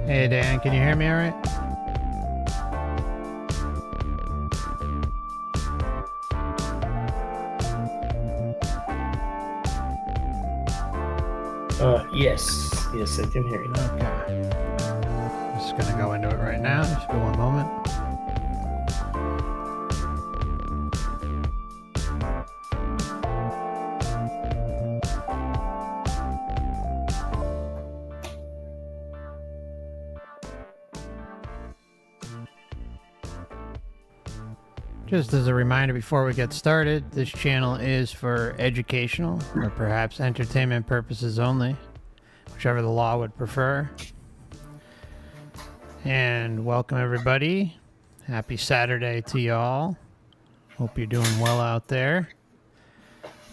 Hey Dan, can you hear me all right? Yes, I can hear you. Okay. Just gonna go into it right now. Just for one moment. Just as a reminder before we get started, this channel is for educational or perhaps entertainment purposes only, whichever the law would prefer. And welcome everybody. Happy Saturday to y'all. Hope you're doing well out there.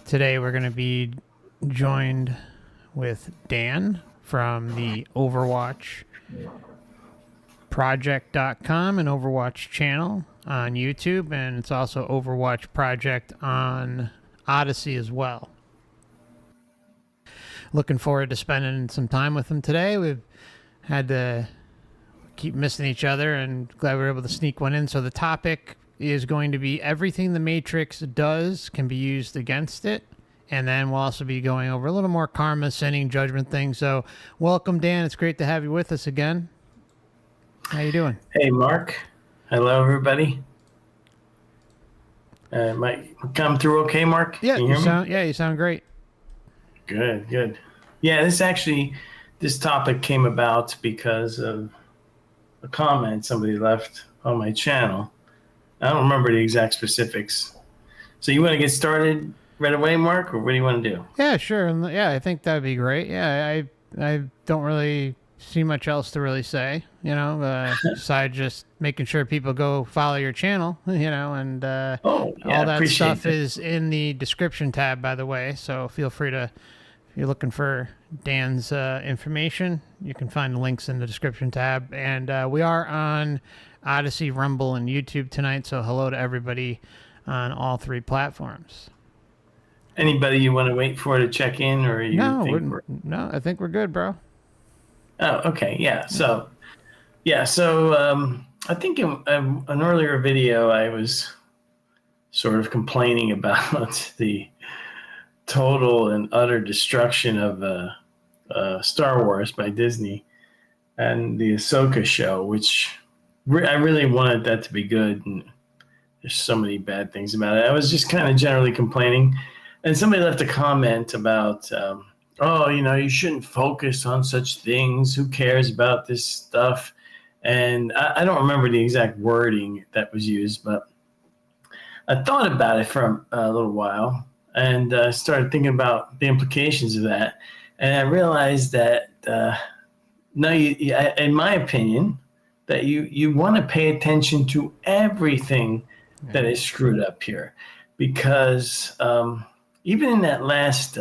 Today we're going to be joined with Dan from the Overwatch Project.com and Overwatch channel on YouTube, and it's also Overwatch Project on Odysee as well. Looking forward to spending some time with him today. We've had to keep missing each other, and glad we were able to sneak one in. So the topic is going to be everything the Matrix does can be used against it, and then we'll also be going over a little more karma, sinning, judgment things. So welcome, Dan. It's great to have you with us again. How you doing? Hey, Mark. Hello, everybody. Might come through okay, Mark? Yeah, you sound great. Good. Yeah, this topic came about because of a comment somebody left on my channel. I don't remember the exact specifics. So you want to get started right away, Mark, or what do you want to do? Yeah, sure. Yeah, I think that'd be great. Yeah, I don't really see much else to really say, besides just making sure people go follow your channel, and all that stuff is in the description tab, by the way. So feel free to, if you're looking for Dan's information, you can find the links in the description tab. And we are on Odysee, Rumble, and YouTube tonight. So hello to everybody on all three platforms. Anybody you want to wait for to check in, or No, I think we're good, bro. Oh, okay. Yeah. So I think in an earlier video, I was sort of complaining about the total and utter destruction of Star Wars by Disney and the Ahsoka show, which I really wanted that to be good. And there's so many bad things about it. I was just kind of generally complaining. And somebody left a comment about, you shouldn't focus on such things. Who cares about this stuff? And I don't remember the exact wording that was used, but I thought about it for a little while and started thinking about the implications of that. And I realized that, in my opinion, that you want to pay attention to everything that is screwed up here. Because even in that last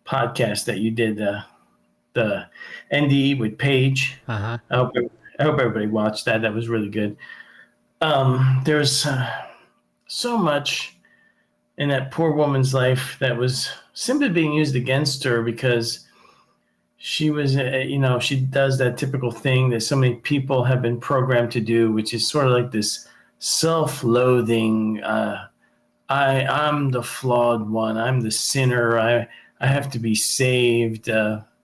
podcast that you did, the NDE with Paige. Uh-huh. I hope everybody watched that. That was really good. There's so much in that poor woman's life that was simply being used against her because she was, she does that typical thing that so many people have been programmed to do, which is sort of like this self-loathing. I'm the flawed one. I'm the sinner. I have to be saved.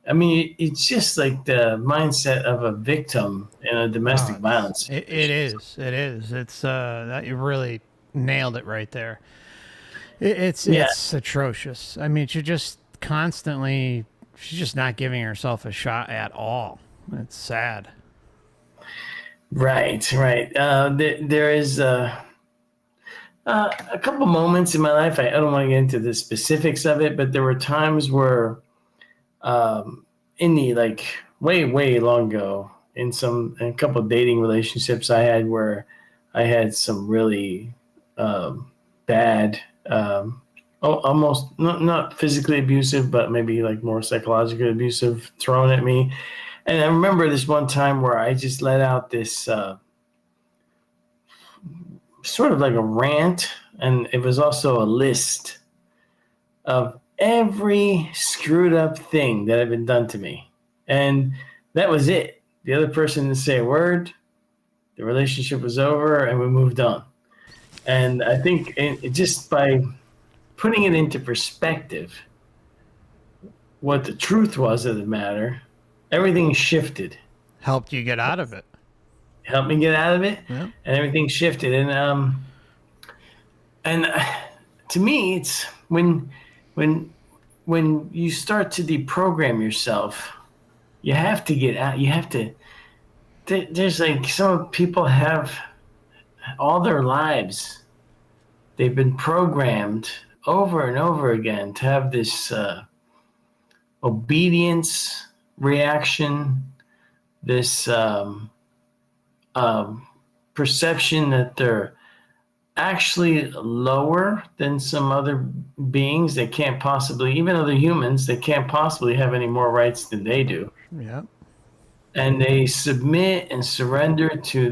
It's just like the mindset of a victim in a domestic violence. It is. It's that you really nailed it right there. It's atrocious. I mean, she's just not giving herself a shot at all. It's sad. Right. There is a couple moments in my life. I don't want to get into the specifics of it, but there were times where, in the way long ago, in a couple of dating relationships I had, where I had some really bad, almost not physically abusive, but maybe like more psychologically abusive thrown at me. And I remember this one time where I just let out this sort of like a rant, and it was also a list of every screwed up thing that had been done to me. And that was it. the other person didn't say a word. The relationship was over, and we moved on. And I think just by putting it into perspective, what the truth was of the matter, everything shifted. Helped you get out of it. Helped me get out of it, Yeah. and everything shifted. And to me, it's when you start to deprogram yourself, you have to get out. You have to. There's like some people have all their lives. They've been programmed over and over again to have this obedience reaction, this perception that they're actually lower than some other beings that can't possibly, even other humans that can't possibly have any more rights than they do. Yeah. And they submit and surrender to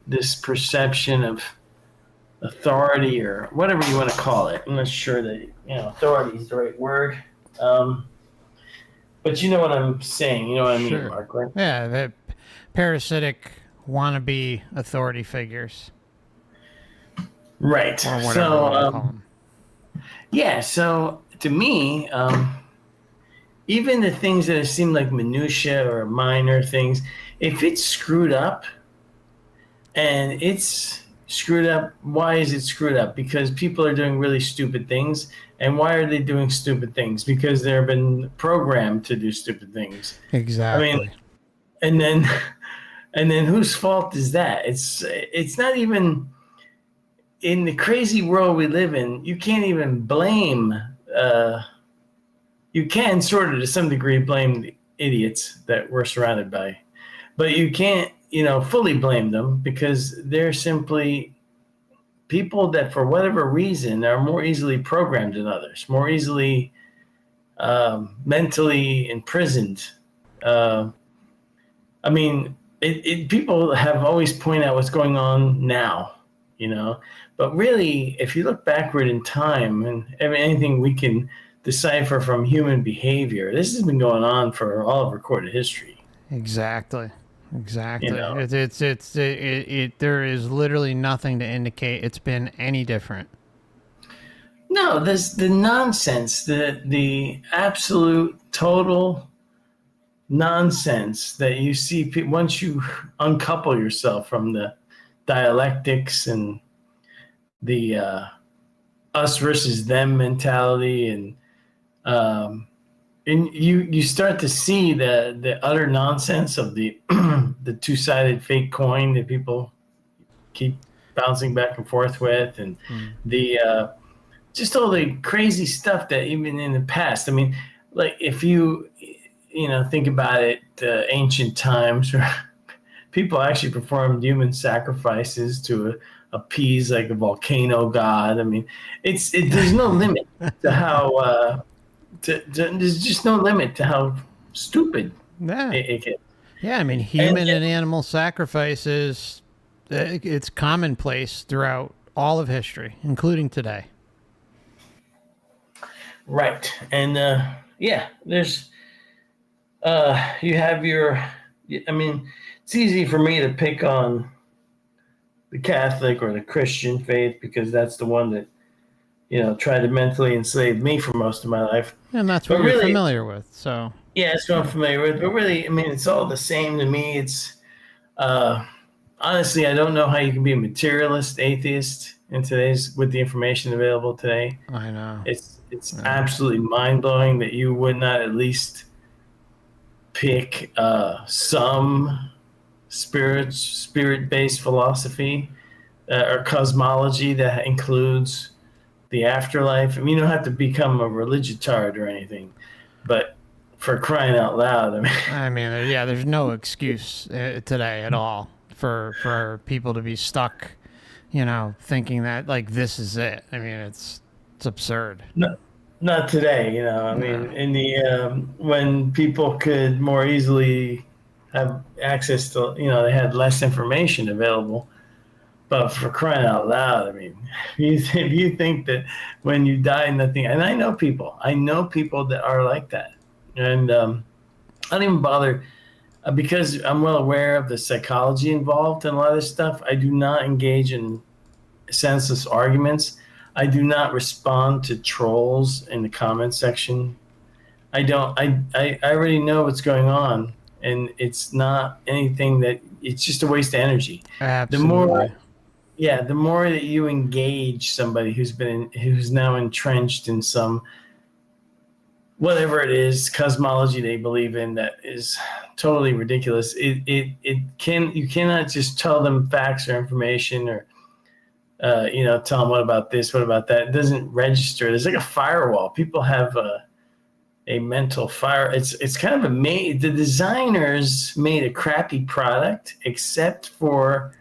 this perception of authority, or whatever you want to call it. I'm not sure that authority is the right word, but you know what I'm saying. You know what I mean, Mark, right? Yeah, the parasitic wannabe authority figures. Right. Or whatever you want to call them. Yeah. So to me, even the things that seem like minutia or minor things, if it's screwed up, and it's screwed up, why is it screwed up? Because people are doing really stupid things. And why are they doing stupid things? Because they've been programmed to do stupid things. Exactly. I mean, and then whose fault is that? It's not even, in the crazy world we live in, you can't even blame. You can sort of, to some degree, blame the idiots that we're surrounded by, but you can't, fully blame them, because they're simply people that, for whatever reason, are more easily programmed than others, more easily mentally imprisoned. I mean, people have always pointed out what's going on now, but really, if you look backward in time and anything we can decipher from human behavior, this has been going on for all of recorded history. Exactly. There is literally nothing to indicate it's been any different. No, there's the nonsense, the absolute total nonsense that you see once you uncouple yourself from the dialectics and the us versus them mentality, and you start to see the utter nonsense of the the two-sided fake coin that people keep bouncing back and forth with, and the just all the crazy stuff that even in the past. I mean, like if you think about it, ancient times where people actually performed human sacrifices to appease like a volcano god. I mean, there's no limit to how there's just no limit to how stupid it gets. Yeah, I mean, human and animal sacrifices, it's commonplace throughout all of history, including today. Right. And there's you have it's easy for me to pick on the Catholic or the Christian faith, because that's the one that tried to mentally enslave me for most of my life. And that's what you're familiar with. So yeah, that's what I'm familiar with. But really, it's all the same to me. It's honestly, I don't know how you can be a materialist atheist in with the information available today. I know. It's absolutely mind-blowing that you would not at least pick some spirit-based philosophy or cosmology that includes the afterlife. You don't have to become a religitard or anything, but for crying out loud, there's no excuse today at all for people to be stuck, thinking that like this is it. It's absurd. No, not today, in the when people could more easily have access to, they had less information available. But for crying out loud, if you think that when you die, nothing, and I know people that are like that, and I don't even bother because I'm well aware of the psychology involved in a lot of this stuff, I do not engage in senseless arguments. I do not respond to trolls in the comment section. I don't. I already know what's going on, and it's not anything that. It's just a waste of energy. The more, Absolutely. yeah, the more that you engage somebody who's now entrenched in some whatever it is cosmology they believe in that is totally ridiculous. You cannot just tell them facts or information or tell them what about this, what about that. It doesn't register. There's like a firewall. People have a mental fire. It's kind of amazing. The designers made a crappy product, except for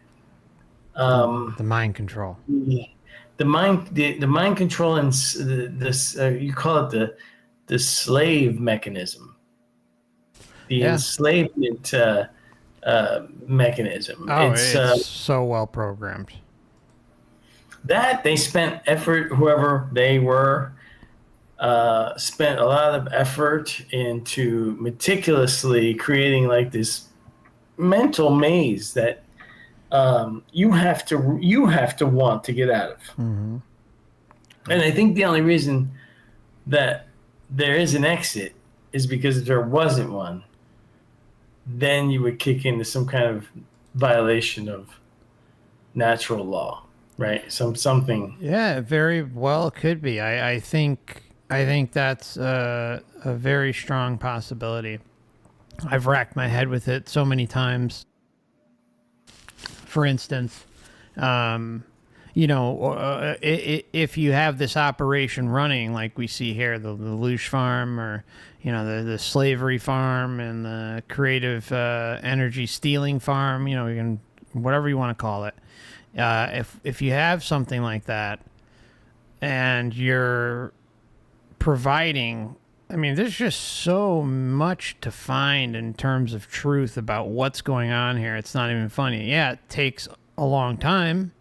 The mind control. the mind control and this you call it the slave mechanism, the Yeah. enslavement mechanism. Oh, It's it's so well programmed. that they spent effort, whoever they were, spent a lot of effort into meticulously creating like this mental maze that you have to want to get out of. Mm-hmm. And I think the only reason that there is an exit is because if there wasn't one, then you would kick into some kind of violation of natural law, right? Something. Yeah, very well could be. I think that's a very strong possibility. I've racked my head with it so many times. For instance, if you have this operation running like we see here, the Lelouch farm, or the slavery farm, and the creative energy stealing farm, you can, whatever you want to call it. If you have something like that, and you're providing, I mean, there's just so much to find in terms of truth about what's going on here. It's not even funny. Yeah, it takes a long time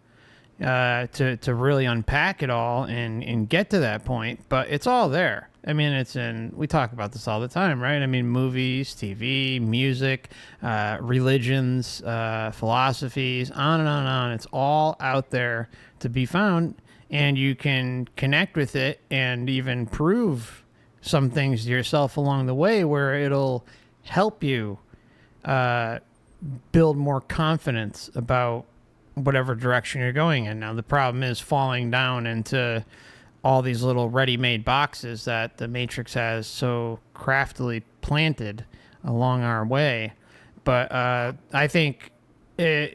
to really unpack it all and get to that point, but it's all there. I mean, we talk about this all the time, right? I mean, movies, TV, music, religions, philosophies, on and on and on. It's all out there to be found, and you can connect with it and even prove some things to yourself along the way, where it'll help you build more confidence about whatever direction you're going in. Now, the problem is falling down into all these little ready-made boxes that the Matrix has so craftily planted along our way. But I think I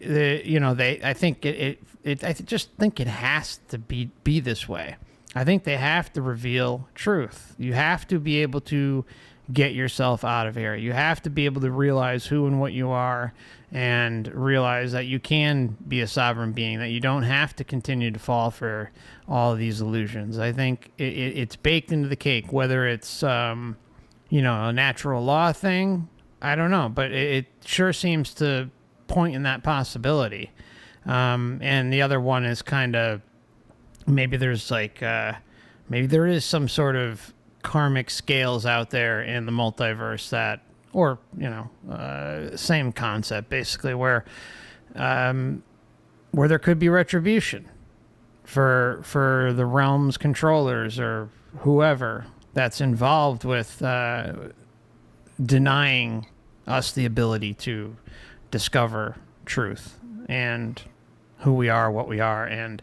just think it has to be this way. I think they have to reveal truth. You have to be able to get yourself out of here. You have to be able to realize who and what you are, and realize that you can be a sovereign being, that you don't have to continue to fall for all of these illusions. I think it's baked into the cake, whether it's, a natural law thing. I don't know, but it sure seems to point in that possibility. And the other one is kind of, maybe there is some sort of karmic scales out there in the multiverse that, or same concept basically, where there could be retribution for the realm's controllers or whoever that's involved with denying us the ability to discover truth and who we are, what we are. And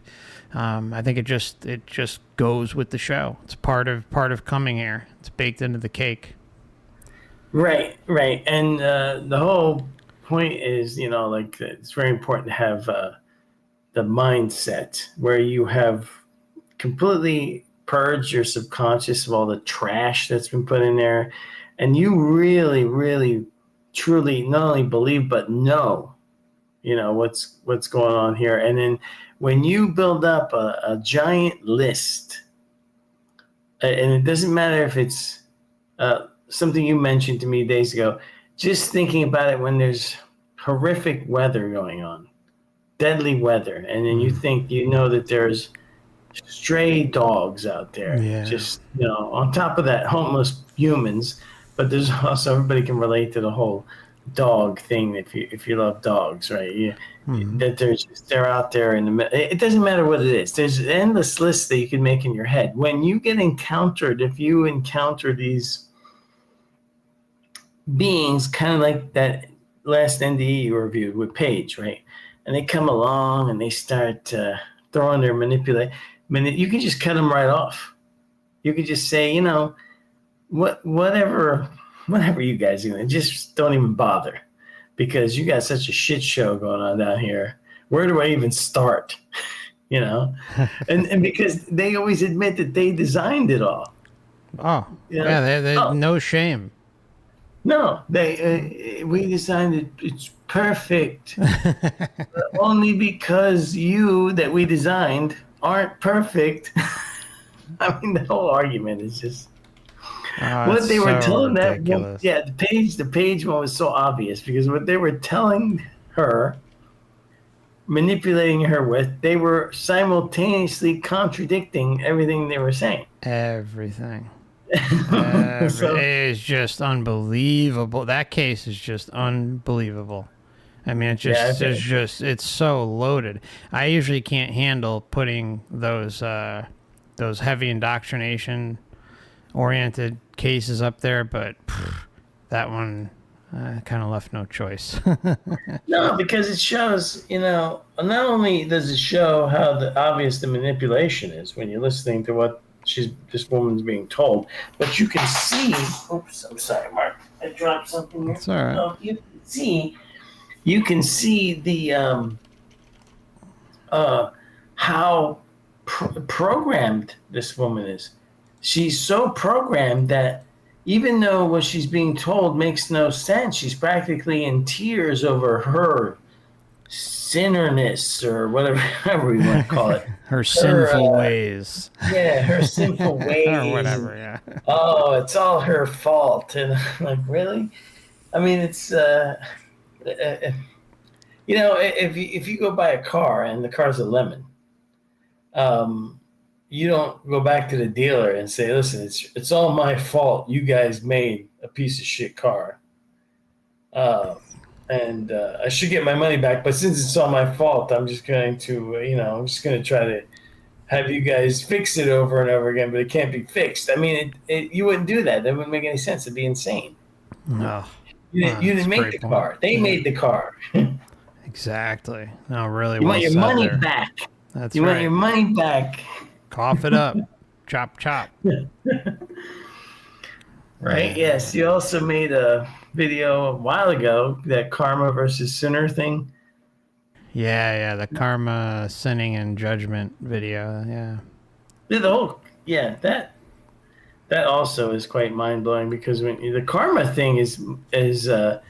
I think it just goes with the show. It's part of coming here. It's baked into the cake. Right. And the whole point is, it's very important to have the mindset where you have completely purged your subconscious of all the trash that's been put in there, and you really, really, truly not only believe but know, what's going on here. And then when you build up a giant list, and it doesn't matter if it's something you mentioned to me days ago, just thinking about it when there's horrific weather going on, deadly weather, and then you know that there's stray dogs out there, just on top of that, homeless humans, but there's also, everybody can relate to the whole dog thing. If you love dogs, right? Hmm. That they're out there in the middle. It doesn't matter what it is. There's an endless list that you can make in your head. When you get encountered, if you encounter these beings, kind of like that last NDE you reviewed with Paige, right? And they come along and they start throwing their manipulate. You can just cut them right off. You could just say, whatever you guys are doing, just don't even bother, because you got such a shit show going on down here. Where do I even start? And because they always admit that they designed it all. Oh, yeah, they no shame. No, we designed it. It's perfect. Only because you that we designed aren't perfect. I mean, the whole argument is just what they were telling ridiculous. that. Yeah, the page one was so obvious, because what they were telling her, manipulating her with, they were simultaneously contradicting everything they were saying. Everything. So, It is just unbelievable. That case is just unbelievable. I mean, it's so loaded. I usually can't handle putting those heavy indoctrination oriented cases up there, but that one kind of left no choice. no, because it shows, not only does it show how obvious the manipulation is when you're listening to what this woman's being told, but you can see. Oops, I'm sorry, Mark. I dropped something here. That's all right. You can see the how programmed this woman is. She's so programmed that even though what she's being told makes no sense, she's practically in tears over her sinnerness, or whatever you want to call it. Her sinful ways. Yeah, her sinful ways. Or whatever, yeah. Oh, it's all her fault. And I'm like, really? I mean, it's, if you go buy a car and the car's a lemon, you don't go back to the dealer and say, listen, it's all my fault. You guys made a piece of shit car. And I should get my money back, but since it's all my fault, I'm just going to, try to have you guys fix it over and over again, but it can't be fixed. I mean, you wouldn't do that. That wouldn't make any sense. It'd be insane. No. You didn't make the car. They made the car. Exactly. No, really. You want your money back. That's right. You want your money back. Cough it up. Chop, chop. Right? Yes. You also made a video a while ago, that karma versus sinner thing. Yeah, the karma, sinning, and judgment video. Yeah. That also is quite mind blowing, because when the karma thing is to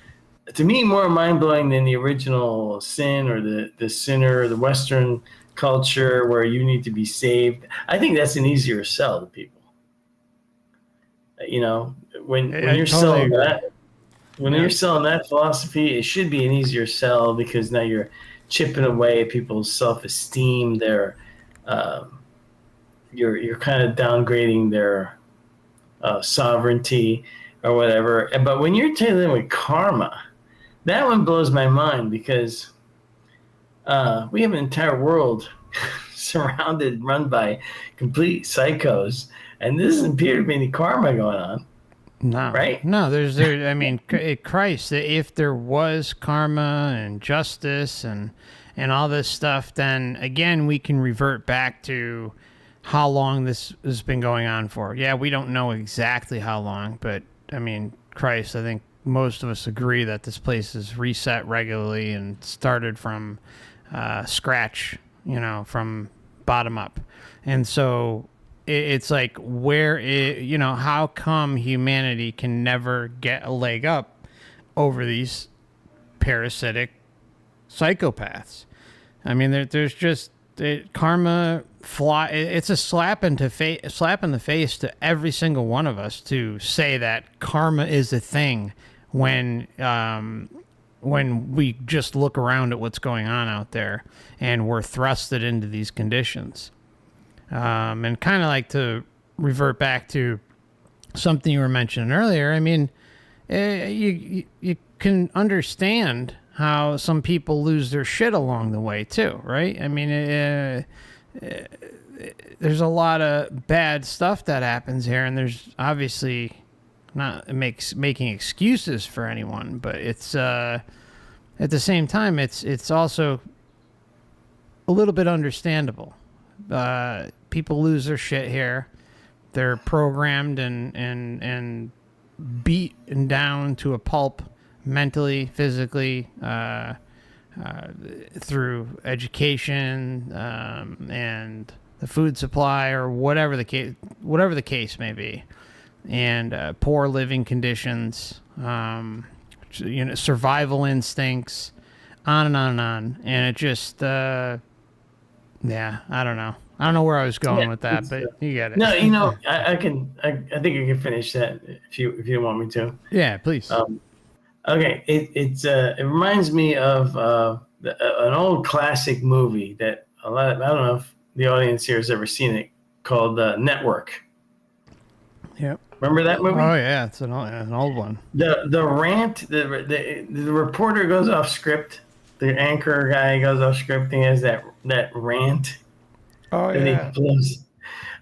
me more mind blowing than the original sin, or the sinner, the Western culture where you need to be saved. I think that's an easier sell to people. When you're selling that. You're selling that philosophy, it should be an easier sell, because now you're chipping away at people's self-esteem. You're kind of downgrading their sovereignty or whatever. But when you're dealing with karma, that one blows my mind, because we have an entire world run by complete psychos, and there doesn't appear to be any karma going on. No, right? No, I mean, Christ, if there was karma and justice and all this stuff, then again, we can revert back to how long this has been going on for. Yeah, we don't know exactly how long, but I mean, Christ, I think most of us agree that this place is reset regularly and started from scratch, from bottom up. And so it's like, how come humanity can never get a leg up over these parasitic psychopaths? I mean, there's just karma. It's a slap in the face to every single one of us to say that karma is a thing when we just look around at what's going on out there and we're thrusted into these conditions. And kind of like to revert back to something you were mentioning earlier. I mean, you can understand how some people lose their shit along the way too, right? I mean, there's a lot of bad stuff that happens here, and there's obviously not making excuses for anyone, but it's at the same time it's also a little bit understandable. People lose their shit here. They're programmed and beaten down to a pulp mentally, physically, through education and the food supply or whatever the case may be, and poor living conditions, survival instincts, on and on and on, and it just yeah, I don't know. I don't know where I was going with that, but you get it. No, I think I can finish that if you want me to. Yeah, please. Okay, it reminds me of an old classic movie that I don't know if the audience here has ever seen it, called Network. Yep. Remember that movie? Oh yeah, it's an old one. The rant, the reporter goes off script. The anchor guy goes off script. He has that rant. Oh yeah.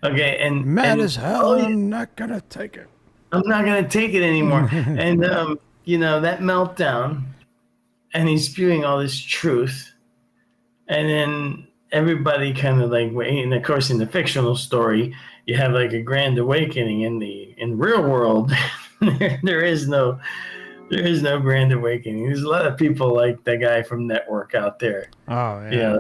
Okay, and mad as hell. I'm not gonna take it. I'm not gonna take it anymore. And that meltdown, and he's spewing all this truth, and then everybody kind of like, and of course in the fictional story, you have like a grand awakening. In real world, there is no grand awakening. There's a lot of people like the guy from Network out there. Oh yeah.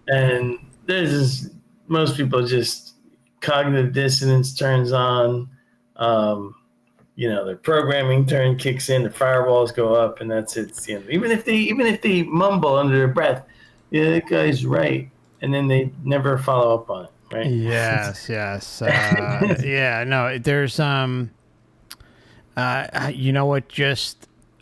And there's just, most people just cognitive dissonance turns on. Their programming kicks in, the firewalls go up, and that's it. Even if they mumble under their breath, yeah, that guy's right, and then they never follow up on it, right? Yes. Yeah. No. There's you know what?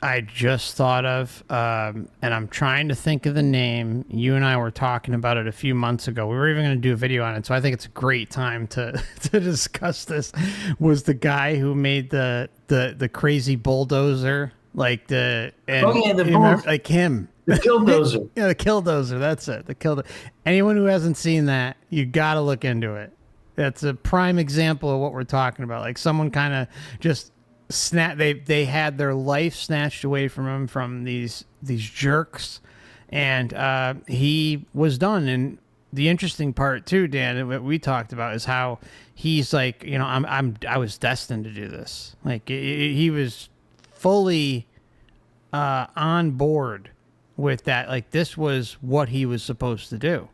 I just thought of, and I'm trying to think of the name. You and I were talking about it a few months ago. We were even going to do a video on it, so I think it's a great time to discuss this. Was the guy who made the crazy bulldozer, like like him, the killdozer. Yeah, the killdozer. That's it. Anyone who hasn't seen that, you got to look into it. That's a prime example of what we're talking about. Like someone kind of just they had their life snatched away from him from these jerks, and he was done. And the interesting part too, Dan, what we talked about is how he's like, I was destined to do this. Like he was fully on board with that. Like this was what he was supposed to do,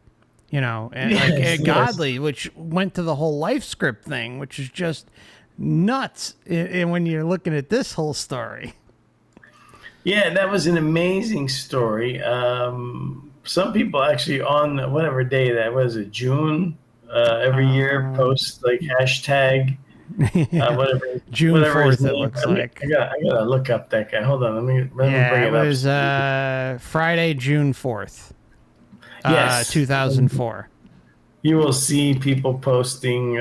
and yes. Godly, which went to the whole life script thing, which is just nuts. And when you're looking at this whole story, yeah, that was an amazing story. Some people actually on whatever day that was, June, every year post like hashtag whatever June whatever 4th it looks like. I gotta look up that guy. Hold on, let me bring it up. It was Friday, June 4th. Yes, 2004. You will see people posting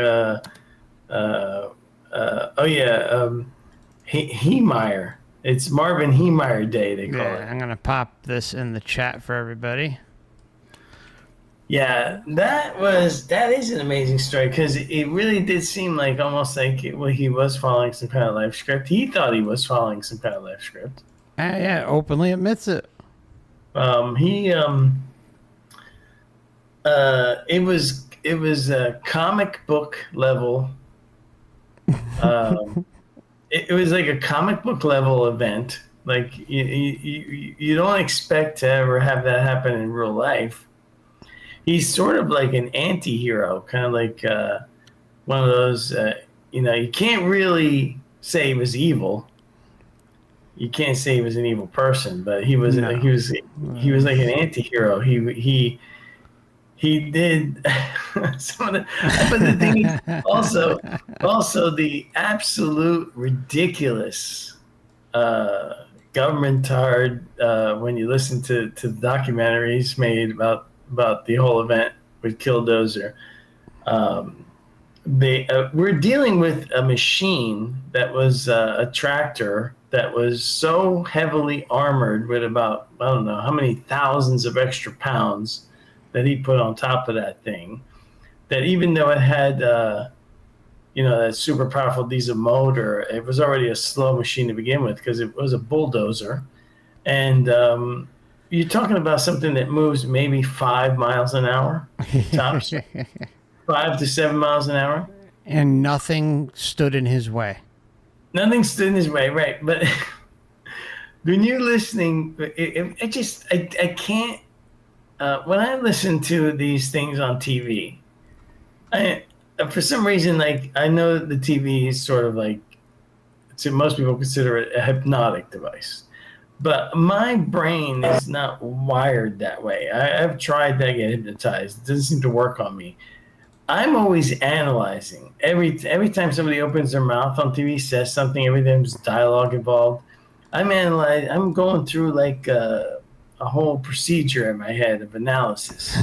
Heemeyer. It's Marvin Heemeyer Day, they call it. I'm going to pop this in the chat for everybody. Yeah, that is an amazing story, because it really did seem like almost like he was following some kind of life script. He thought he was following some kind of life script. Yeah, openly admits it. It was a comic book level. It was like a comic book level event. Like you don't expect to ever have that happen in real life. He's sort of like an anti-hero, kind of like one of those. You can't really say he was evil. You can't say he was an evil person, but he was like an anti-hero. He did some of the, but the thing is also the absolute ridiculous government-tard when you listen to the documentaries made about the whole event with Killdozer. they we're dealing with a machine that was a tractor that was so heavily armored with about, I don't know how many thousands of extra pounds that he put on top of that thing, that even though it had that super powerful diesel motor, it was already a slow machine to begin with because it was a bulldozer. And you're talking about something that moves maybe 5 miles an hour tops. 5 to 7 miles an hour. And nothing stood in his way. Nothing stood in his way, right? But when you're listening, I can't. When I listen to these things on TV, for some reason, like, I know that the TV is sort of like, most people consider it a hypnotic device. But my brain is not wired that way. I've tried to get hypnotized. It doesn't seem to work on me. I'm always analyzing. Every time somebody opens their mouth on TV, says something, every time there's dialogue involved, I'm analyzing. I'm going through like a whole procedure in my head of analysis.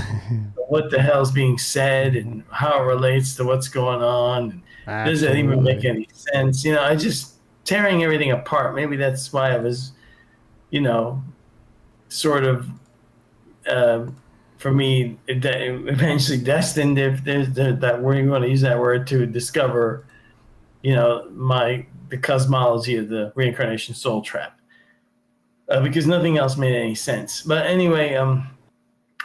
What the hell's being said and how it relates to what's going on. And does it even make any sense? I just tearing everything apart. Maybe that's why I was, sort of, for me, eventually destined, if there's that word, you want to use that word, to discover, the cosmology of the reincarnation soul trap, because nothing else made any sense. But anyway,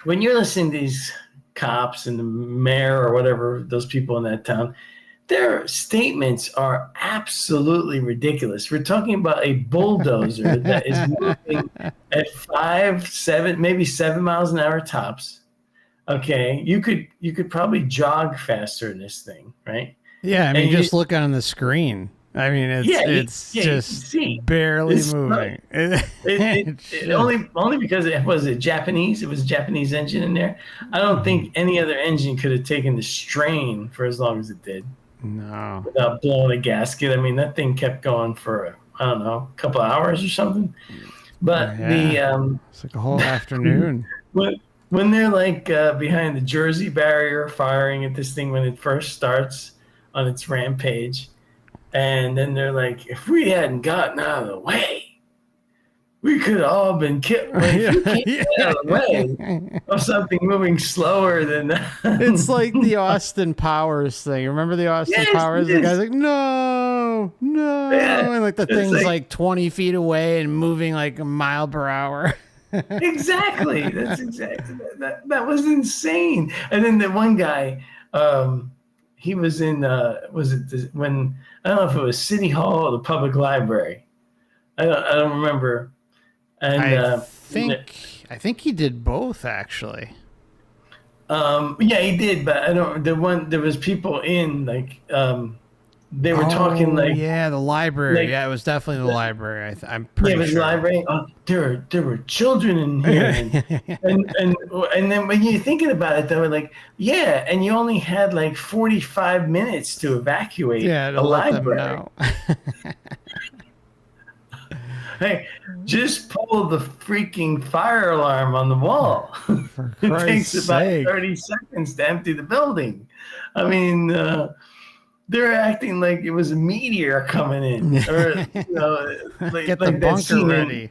when you're listening to these cops and the mayor or whatever, those people in that town, their statements are absolutely ridiculous. We're talking about a bulldozer that is moving at 5, 7, maybe 7 miles an hour tops. Okay, you could probably jog faster in this thing, right? Yeah, I mean, just look on the screen. I mean, it's just barely moving. Only because it was Japanese. It was a Japanese engine in there. I don't think any other engine could have taken the strain for as long as it did. No. Without blowing a gasket. I mean, that thing kept going for, I don't know, a couple of hours or something. But it's like a whole afternoon. When they're like behind the Jersey barrier firing at this thing when it first starts on its rampage, and then they're like, if we hadn't gotten out of the way, we could have all been killed. Like, if you can't get out of the way of something moving slower than that. It's like the Austin Powers thing. Remember the Austin Powers? The guy's like, no. Yeah. And like the thing's like 20 feet away and moving like a mile per hour. Exactly. That's exactly that was insane. And then the one guy, he was in when, I don't know if it was City Hall or the public library. I don't remember. And I think he did both, actually. Yeah, he did, but I don't. There was people in, like, they were talking like, yeah, the library. Like, yeah, it was definitely the library. I'm pretty sure. Yeah, it was the library. Oh, there were children in here, and then when you're thinking about it, they were like, yeah, and you only had like 45 minutes to evacuate the library. Them know. Hey, just pull the freaking fire alarm on the wall. It takes about 30 seconds to empty the building. I mean, they're acting like it was a meteor coming in, or like, get the bunker ready.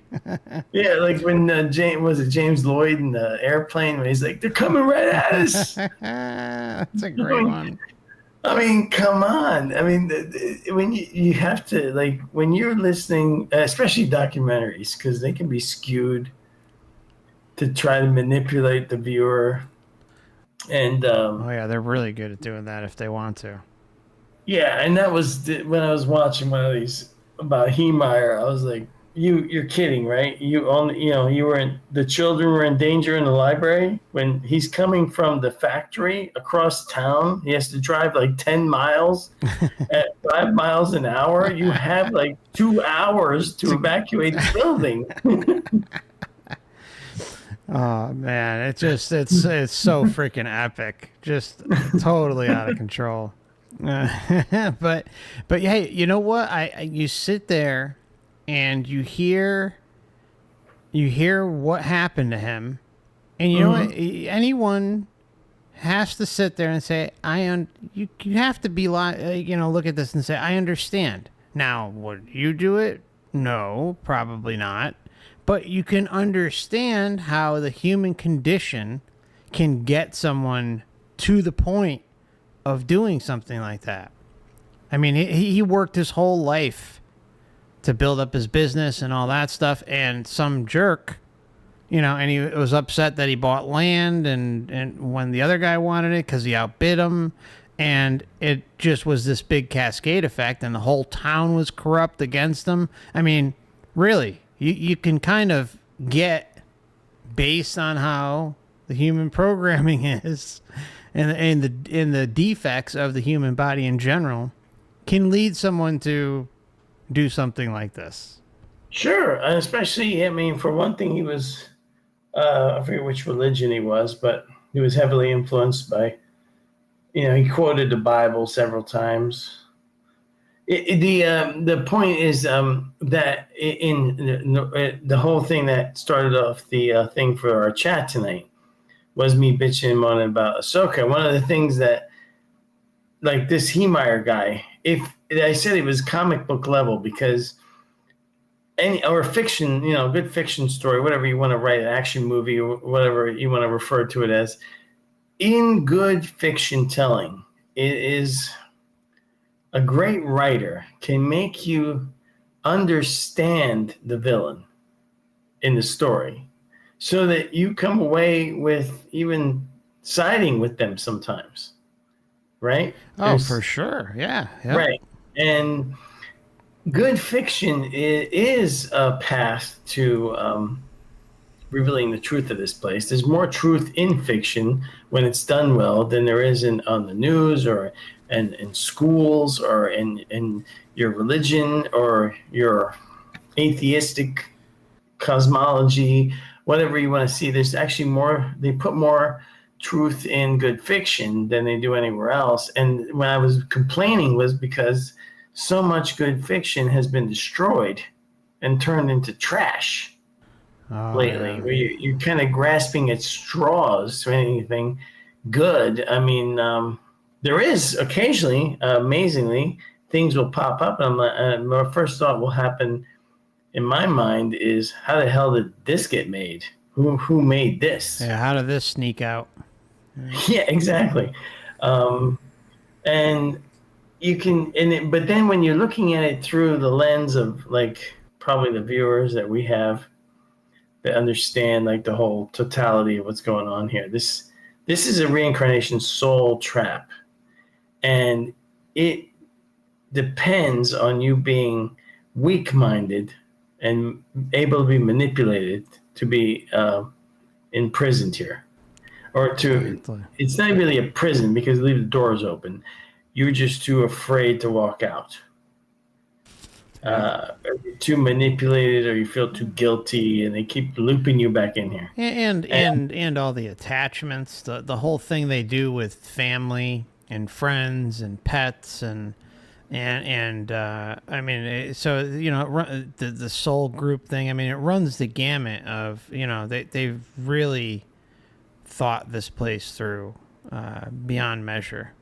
Yeah, like when James Lloyd in the airplane, when he's like, "They're coming right at us." That's a great one. I mean, come on. I mean, when you have to, like, when you're listening, especially documentaries, because they can be skewed to try to manipulate the viewer. And oh yeah, they're really good at doing that if they want to. Yeah, and that was when I was watching one of these about Heemeyer. I was like, You're kidding, right? The children were in danger in the library when he's coming from the factory across town. He has to drive like 10 miles at 5 miles an hour. You have like 2 hours to evacuate the building. Oh man, it's so freaking epic, just totally out of control. But hey, you know what? You sit there and you hear what happened to him, and you know what? Anyone has to sit there and say, you have to be, look at this and say, I understand. Now, would you do it? No, probably not. But you can understand how the human condition can get someone to the point of doing something like that. I mean, he worked his whole life to build up his business and all that stuff, and some jerk, and he was upset that he bought land and when the other guy wanted it because he outbid him, and it just was this big cascade effect, and the whole town was corrupt against him. I mean, really, you can kind of get, based on how the human programming is and the defects of the human body in general, can lead someone to do something like this. Sure, and especially, I mean, for one thing, he was, I forget which religion he was, but he was heavily influenced by, he quoted the Bible several times. The point is that in the whole thing that started off the thing for our chat tonight was me bitching and moaning about Ahsoka. One of the things that, like this Heemeyer guy, if I said it was comic book level, because or fiction, good fiction story, whatever you want to write, an action movie, or whatever you want to refer to it as, in good fiction telling, it is a great writer can make you understand the villain in the story so that you come away with even siding with them sometimes. Right? Oh, for sure. Yeah. Yep. Right. And good fiction is a path to revealing the truth of this place. There's more truth in fiction when it's done well than there is on the news or in schools or in your religion or your atheistic cosmology, whatever you want to see. There's actually more, they put more truth in good fiction than they do anywhere else. And when I was complaining was because so much good fiction has been destroyed and turned into trash lately, where you're kind of grasping at straws for anything good. I mean, there is occasionally, amazingly, things will pop up, and my first thought will happen in my mind is, how the hell did this get made? Who made this? Yeah, how did this sneak out? Yeah, exactly. And you can, but then when you're looking at it through the lens of like probably the viewers that we have that understand like the whole totality of what's going on here, this is a reincarnation soul trap, and it depends on you being weak-minded and able to be manipulated to be imprisoned here. Or it's not really a prison because you leave the doors open. You're just too afraid to walk out. Or you're too manipulated, or you feel too guilty, and they keep looping you back in here. And all the attachments, the whole thing they do with family and friends and pets and I mean, so the soul group thing. I mean, it runs the gamut of they've really thought this place through beyond measure.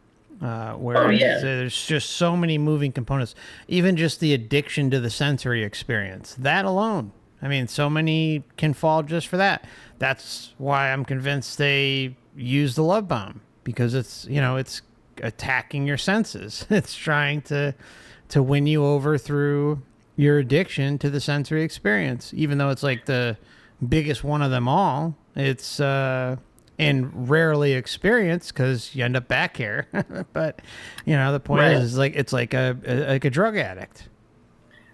There's just so many moving components. Even just the addiction to the sensory experience, that alone. I mean, so many can fall just for that. That's why I'm convinced they use the love bomb, because it's attacking your senses. It's trying to win you over through your addiction to the sensory experience, even though it's like the biggest one of them all. It's and rarely experienced because you end up back here. But the point is like it's like a drug addict.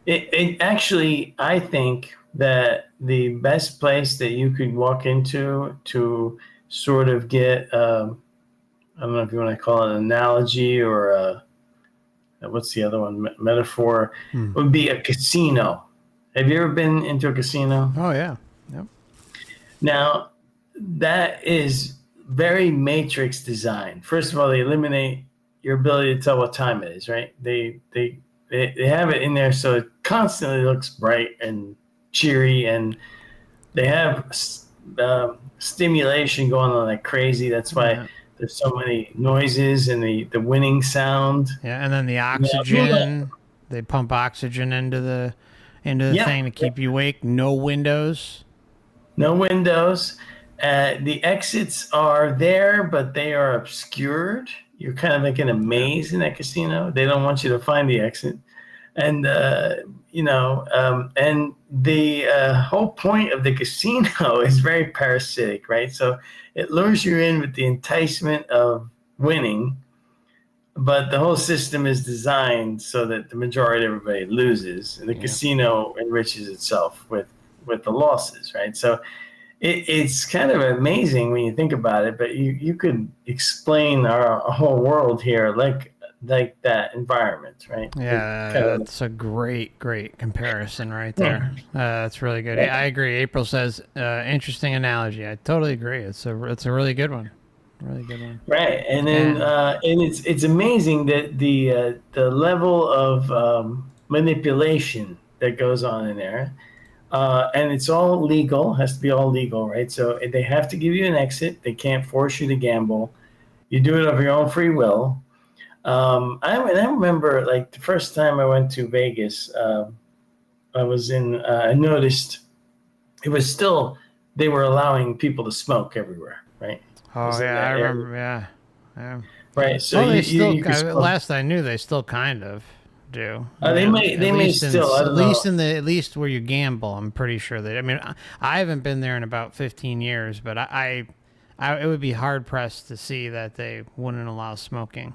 It actually, I think that the best place that you could walk into to sort of get I don't know if you want to call it an analogy or what's the other one, metaphor, would be a casino. Have you ever been into a casino? Oh yeah. Yep. Now, that is very Matrix design. First of all, they eliminate your ability to tell what time it is, right? They have it in there so it constantly looks bright and cheery, and they have stimulation going on like crazy. That's why there's so many noises and the winning sound. Yeah, and then the Yeah. oxygen, they pump oxygen into the Yep. thing to keep you awake. No windows. No windows. The exits are there, but they are obscured. You're kind of like in a Yeah. maze in that casino. They don't want you to find the exit. And, and the whole point of the casino is very parasitic, right? So it lures you in with the enticement of winning, but the whole system is designed so that the majority of everybody loses, and the Yeah. casino enriches itself with the losses, right? So it's kind of amazing when you think about it, but you could explain our whole world here like that environment, right? Yeah, Kind of, that's a great comparison right there. That's really good. I agree. April says, interesting analogy. I totally agree. It's a really good one. Really good one. right. And then and it's amazing that the level of manipulation that goes on in there. And it's all legal, has to be all legal, right? So they have to give you an exit. They can't force you to gamble. You do it of your own free will. I remember like the first time I went to Vegas, I noticed it was still, they were allowing people to smoke everywhere, right? It Oh was in yeah, I that area. remember. Yeah, yeah. Right. So Well, they you could smoke. last I knew, they still kind of do. They may still, I At don't least know. at least where you gamble, I'm pretty sure they. I mean, I haven't been there in about 15 years, but it would be hard pressed to see that they wouldn't allow smoking.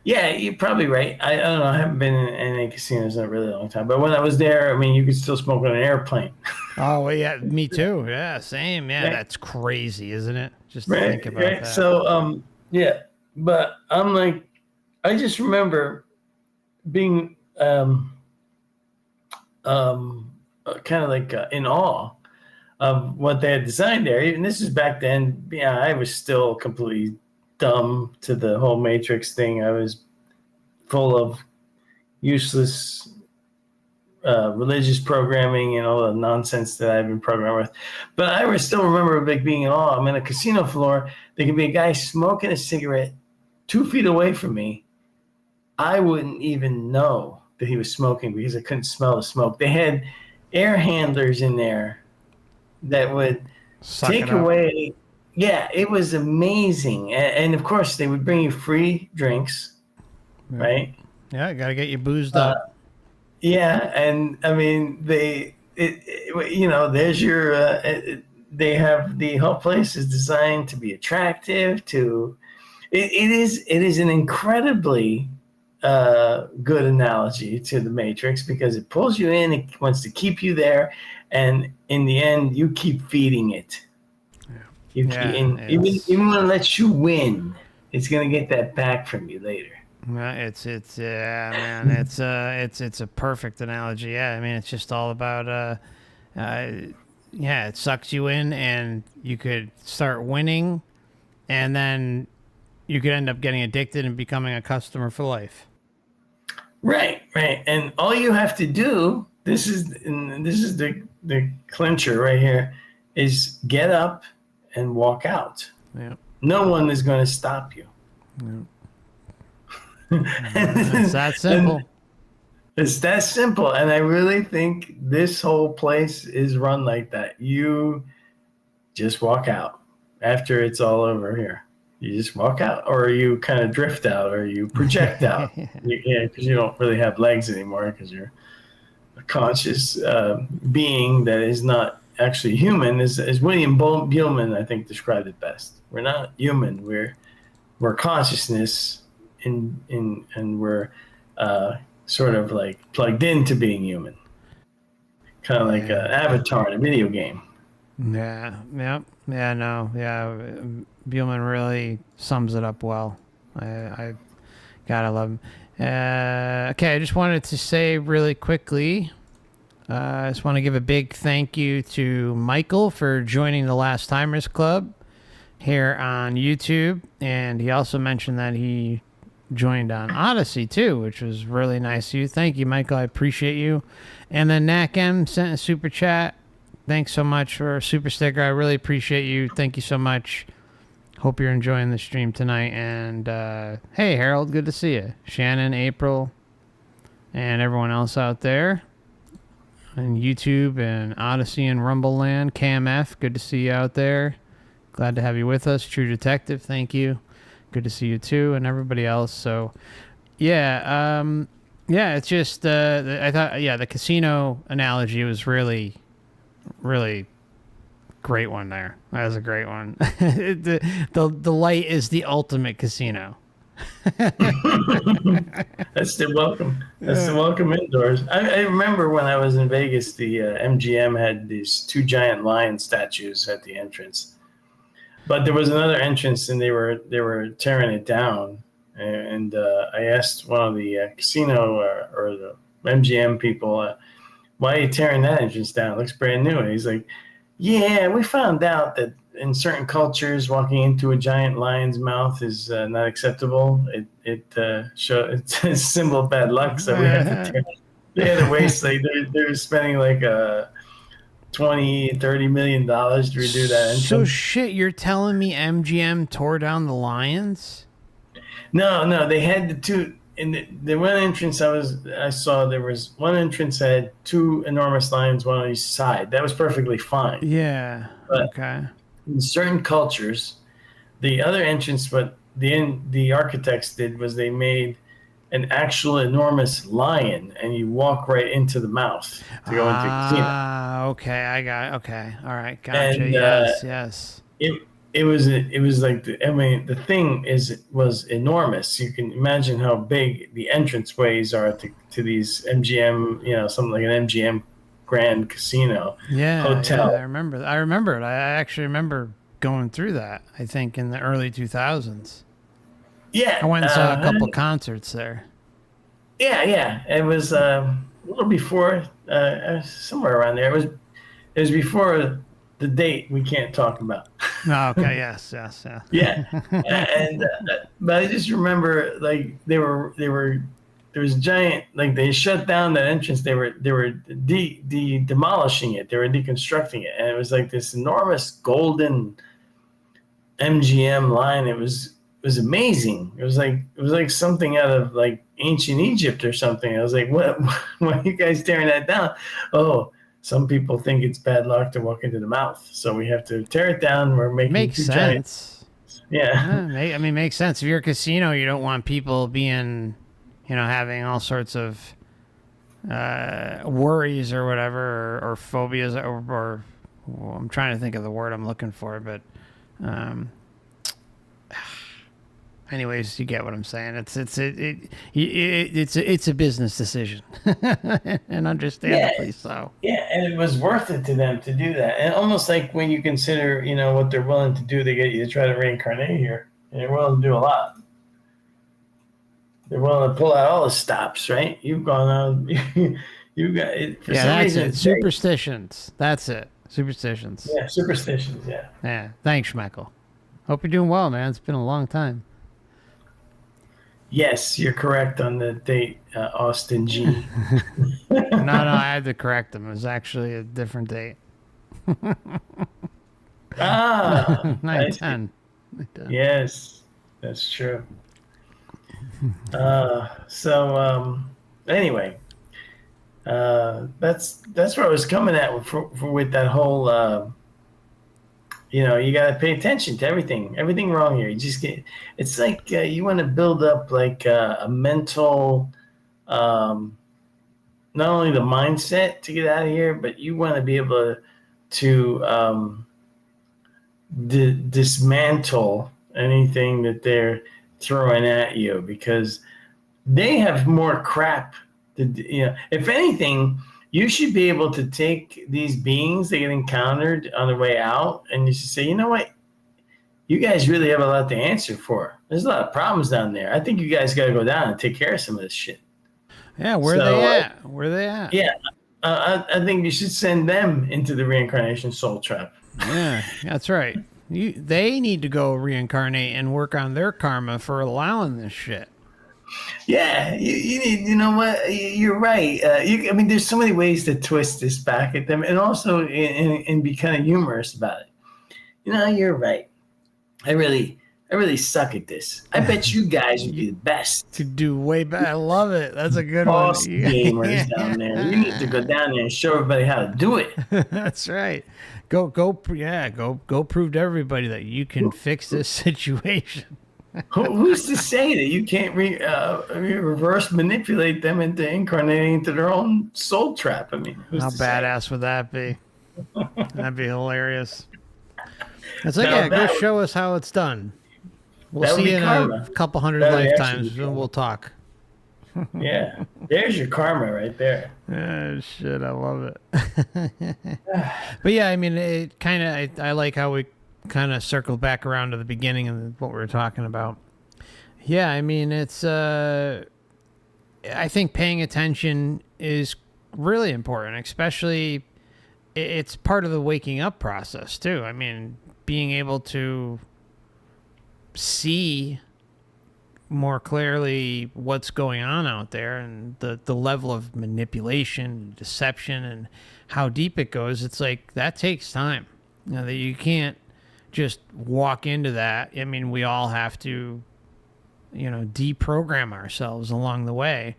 Yeah, you're probably right. I don't know. I haven't been in any casinos in a really long time. But when I was there, I mean, you could still smoke on an airplane. Oh well, yeah, me too. Yeah, same. Yeah, Right. that's crazy, isn't it? Just to Right. think about Right. that. So, yeah. But I'm like, I just remember being kind of like in awe of what they had designed there. And this is back then. Yeah, I was still completely dumb to the whole Matrix thing. I was full of useless religious programming and all the nonsense that I've been programmed with. But I would still remember like being in awe. I'm in a casino floor. There could be a guy smoking a cigarette 2 feet away from me. I wouldn't even know that he was smoking because I couldn't smell the smoke. They had air handlers in there that would Suck take it up. away. Yeah, it was amazing. And of course, they would bring you free drinks, Yeah, right? yeah, gotta get you boozed Uh, up. Yeah, and I mean there's your. They have the whole place is designed to be attractive. It is an incredibly good analogy to the Matrix because it pulls you in. It wants to keep you there, and in the end, you keep feeding it. You keep, Yeah, and even when it lets you win, it's gonna get that back from you later. it's yeah, man. It's a perfect analogy. Yeah, I mean, it's just all about uh, yeah, it sucks you in, and you could start winning, and then you could end up getting addicted and becoming a customer for life. Right, right. And all you have to do, this is the clincher right here, is get up and walk out. Yeah, No one is going to stop you. it's that And simple. it's that simple. And I really think this whole place is run like that. You just walk out after it's all over here. You just walk out, or you kind of drift out, or you project out. Because you don't really have legs anymore because you're a conscious being that is not actually human. As William Buhlman, I think, described it best. We're not human. We're consciousness, and we're sort of like plugged into being human, kind of like an avatar in a video game. Yeah, yeah, yeah. No, yeah. Buellman really sums it up well. I gotta love him. Okay, I just wanted to say really quickly. I just want to give a big thank you to Michael for joining the Last Timers Club here on YouTube, and he also mentioned that he joined on Odysee too, which was really nice of you. Thank you, Michael. I appreciate you. And then Nak M sent a super chat. Thanks so much for a super sticker. I really appreciate you. Thank you so much. Hope you're enjoying the stream tonight. And hey, Harold, good to see you. Shannon, April, and everyone else out there on YouTube and Odysee and Rumble Land. KMF, good to see you out there. Glad to have you with us. True Detective, thank you. Good to see you too, and everybody else. So, yeah, it's just I thought, the casino analogy was really, really great one there. That was a great one. the light is the ultimate casino. That's the welcome. That's the welcome indoors. I remember when I was in Vegas, the MGM had these 2 giant lion statues at the entrance. But there was another entrance, and they were tearing it down. And I asked one of the casino or the MGM people, "Why are you tearing that entrance down? It looks brand new." And he's like, "Yeah, we found out that in certain cultures, walking into a giant lion's mouth is not acceptable. It's a symbol of bad luck. So we have to tear." They had to waste they're spending like $20-30 million to redo that entrance. So shit, you're telling me MGM tore down the lions? No, they had the 2 in the one entrance I saw. There was one entrance that had 2 enormous lions, one on each side. That was perfectly fine. Yeah. But okay. In certain cultures, the other entrance, what the architects did was they made an actual enormous lion, and you walk right into the mouth to go into the casino. Okay, I got it. Okay, all right, gotcha. And, yes. It was like the thing was enormous. You can imagine how big the entranceways are to these MGM, something like an MGM Grand Casino hotel. Yeah, I remember it. I actually remember going through that. I think in the early 2000s. Yeah, I went and saw a couple concerts there. Yeah. It was a little before, somewhere around there. It was before the date we can't talk about. Oh, okay. Yes. Yeah, and but I just remember like there was a giant, like they shut down that entrance. They were demolishing it. They were deconstructing it, and it was like this enormous golden MGM line. It was amazing. It was like something out of like ancient Egypt or something. I was like, what? Why are you guys tearing that down? Oh, some people think it's bad luck to walk into the mouth, so we have to tear it down. We're making makes sense. Yeah. Makes sense. If you're a casino, you don't want people being, having all sorts of worries or whatever, or phobias, or well, I'm trying to think of the word I'm looking for, but anyways, you get what I'm saying. It's a business decision, and understandably so. Yeah, and it was worth it to them to do that. And almost like when you consider, what they're willing to do, they get you to try to reincarnate here, and they're willing to do a lot. They're willing to pull out all the stops, right? You've gone on. You got it. For some that's reason, it. Superstitions. That's it. Superstitions. Yeah, superstitions. Yeah. Yeah. Thanks, Schmeckel. Hope you're doing well, man. It's been a long time. Yes, you're correct on the date, Austin G. No, I had to correct him. It was actually a different date. 9/10. Yes, that's true. Anyway, that's where I was coming at with that whole. You got to pay attention to everything wrong here. You just it's like you want to build up like a mental, not only the mindset to get out of here, but you want to be able to dismantle anything that they're throwing at you, because they have more crap. If anything, you should be able to take these beings that get encountered on the way out, and you should say, you know what? You guys really have a lot to answer for. There's a lot of problems down there. I think you guys got to go down and take care of some of this shit. Yeah, where are they at? Where are they at? Yeah, I think you should send them into the reincarnation soul trap. Yeah, that's right. They need to go reincarnate and work on their karma for allowing this shit. Yeah, you need. You know what? You're right. There's so many ways to twist this back at them, and also and be kind of humorous about it. You're right. I really suck at this. I bet you guys would be the best. To do way better. I love it. That's a good Boss one. gamers down there. You need to go down there and show everybody how to do it. That's right. Go prove to everybody that you can fix this situation. Who's to say that you can't reverse manipulate them into incarnating into their own soul trap? I mean, How badass would that be? That'd be hilarious. It's like, yeah, go show us how it's done. We'll see you in a couple hundred lifetimes, and we'll talk. Yeah, there's your karma right there. Oh, shit, I love it. But yeah, I mean, it kind of, I like how we kind of circled back around to the beginning of what we were talking about. Yeah, I mean, it's, I think paying attention is really important, especially it's part of the waking up process too. I mean, being able to see more clearly what's going on out there and the level of manipulation, deception, and how deep it goes. It's like that takes time. You know, that you can't just walk into that. I mean, we all have to, you know, deprogram ourselves along the way.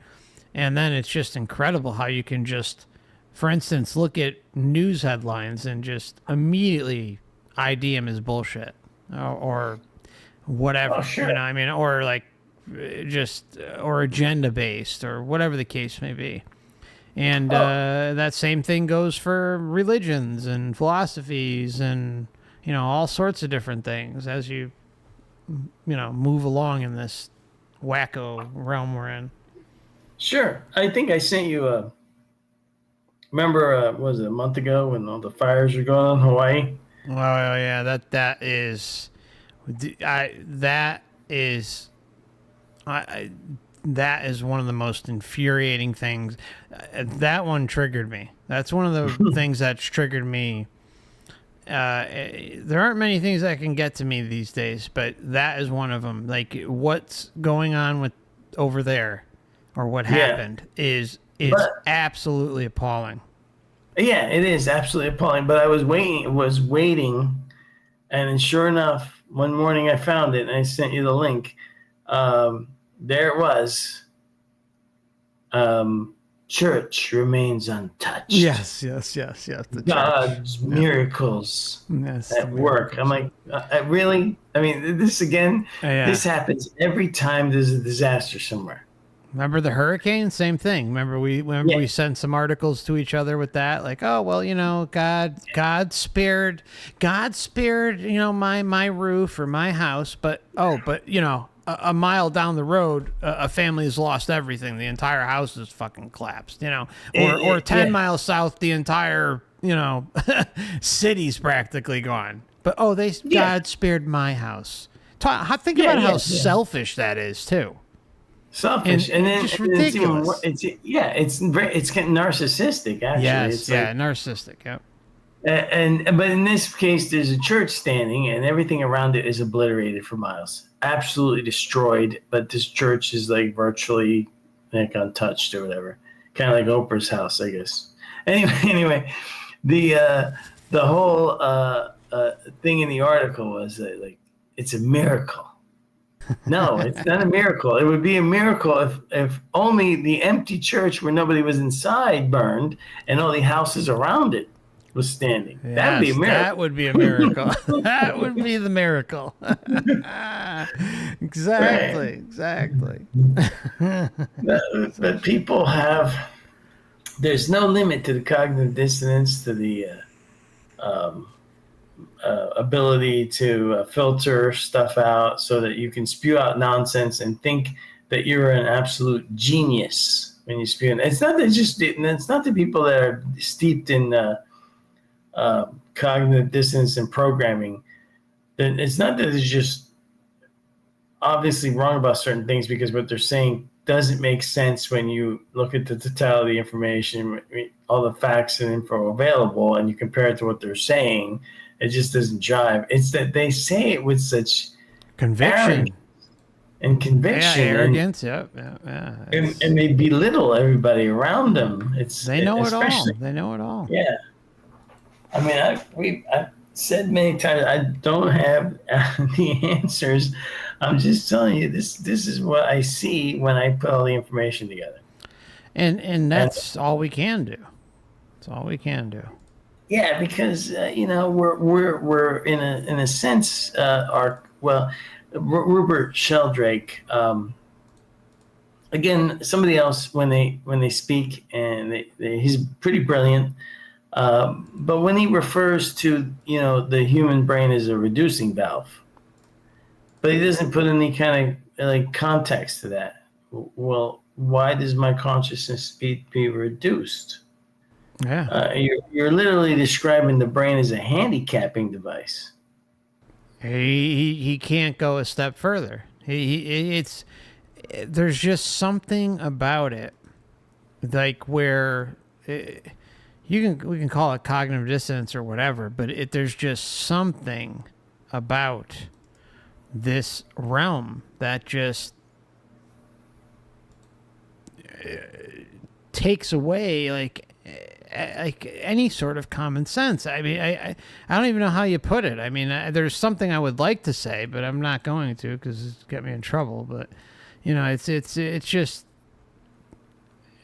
And then it's just incredible how you can just, for instance, look at news headlines and just immediately ID them as bullshit or whatever. Oh, sure. You know, I mean, or like just or agenda based or whatever the case may be. And that same thing goes for religions and philosophies and, you know, all sorts of different things as you know, move along in this wacko realm we're in. Sure. I think I sent you remember, was it a month ago when all the fires were going on in Hawaii? Oh yeah, that is one of the most infuriating things. That one triggered me. That's one of the things that's triggered me. There aren't many things that can get to me these days, but that is one of them. Like what's going on with over there, or what happened is absolutely appalling. Yeah, it is absolutely appalling. But I was waiting, and then sure enough, one morning I found it, and I sent you the link. There it was. Church remains untouched. Yes. God's miracles at work. I'm like, really? I mean, this again. This happens every time there's a disaster somewhere. Remember the hurricane? Same thing. Remember we sent some articles to each other with that, like, oh well, you know, God spared, you know, my roof or my house, but you know, a mile down the road, a family has lost everything. The entire house is fucking collapsed, you know, or 10 miles south, the entire, you know, city's practically gone. But God spared my house. Think about how selfish that is too. Selfish, and then just ridiculous. It's getting narcissistic. Actually, yes, narcissistic. Yep. But in this case, there's a church standing, and everything around it is obliterated for miles, absolutely destroyed. But this church is like virtually like untouched or whatever, kind of like Oprah's house, I guess. Anyway, the whole thing in the article was that, like, it's a miracle. No, it's not a miracle. It would be a miracle if only the empty church where nobody was inside burned and all the houses around it was standing. Yes, that would be a miracle. That would be a miracle. That would be the miracle. Exactly. But people there's no limit to the cognitive dissonance, to the ability to filter stuff out so that you can spew out nonsense and think that you're an absolute genius when you spew. It's not the people that are steeped in cognitive dissonance and programming. It's not that it's just obviously wrong about certain things because what they're saying doesn't make sense when you look at the totality of information, all the facts and info available, and you compare it to what they're saying. It just doesn't jive. It's that they say it with such conviction and conviction, arrogance. Yeah. And they belittle everybody around them. They know it all. They know it all. Yeah. I mean, said many times, I don't have the answers. I'm just telling you this is what I see when I put all the information together. And And that's all we can do. That's all we can do. yeah, because we're in a sense our well, Rupert Sheldrake. Again, somebody else when they speak and he's pretty brilliant. But when he refers to the human brain as a reducing valve, but he doesn't put any kind of like context to that. Well, why does my consciousness be reduced? Yeah. You're literally describing the brain as a handicapping device. He can't go a step further. It's there's just something about it, like where we can call it cognitive dissonance or whatever, but there's just something about this realm that just takes away like any sort of common sense. I mean, I don't even know how you put it. I mean, there's something I would like to say, but I'm not going to because it's get me in trouble. But it's just.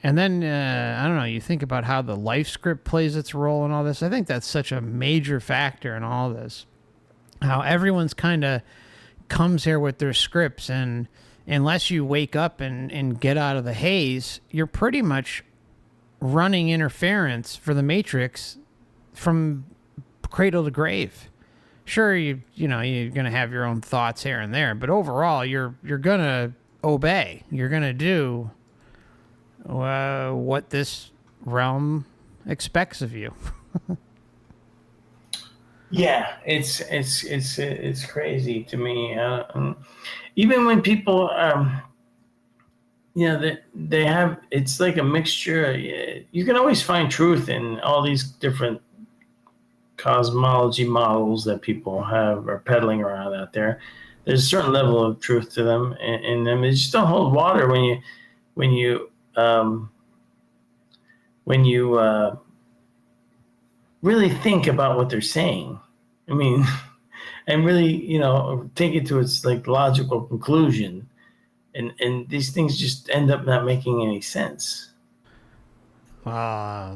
And then I don't know. You think about how the life script plays its role in all this. I think that's such a major factor in all this. How everyone's kind of comes here with their scripts, and unless you wake up and get out of the haze, you're pretty much running interference for the Matrix from cradle to grave. Sure, you're gonna have your own thoughts here and there, but overall, you're gonna obey. You're gonna do what this realm expects of you. Yeah, it's crazy to me. Even when people, they have, it's like a mixture. You can always find truth in all these different cosmology models that people have are peddling around out there. There's a certain level of truth to them, and them. They just don't hold water when you really think about what they're saying. I mean, and really, take it to its like logical conclusion. And these things just end up not making any sense. I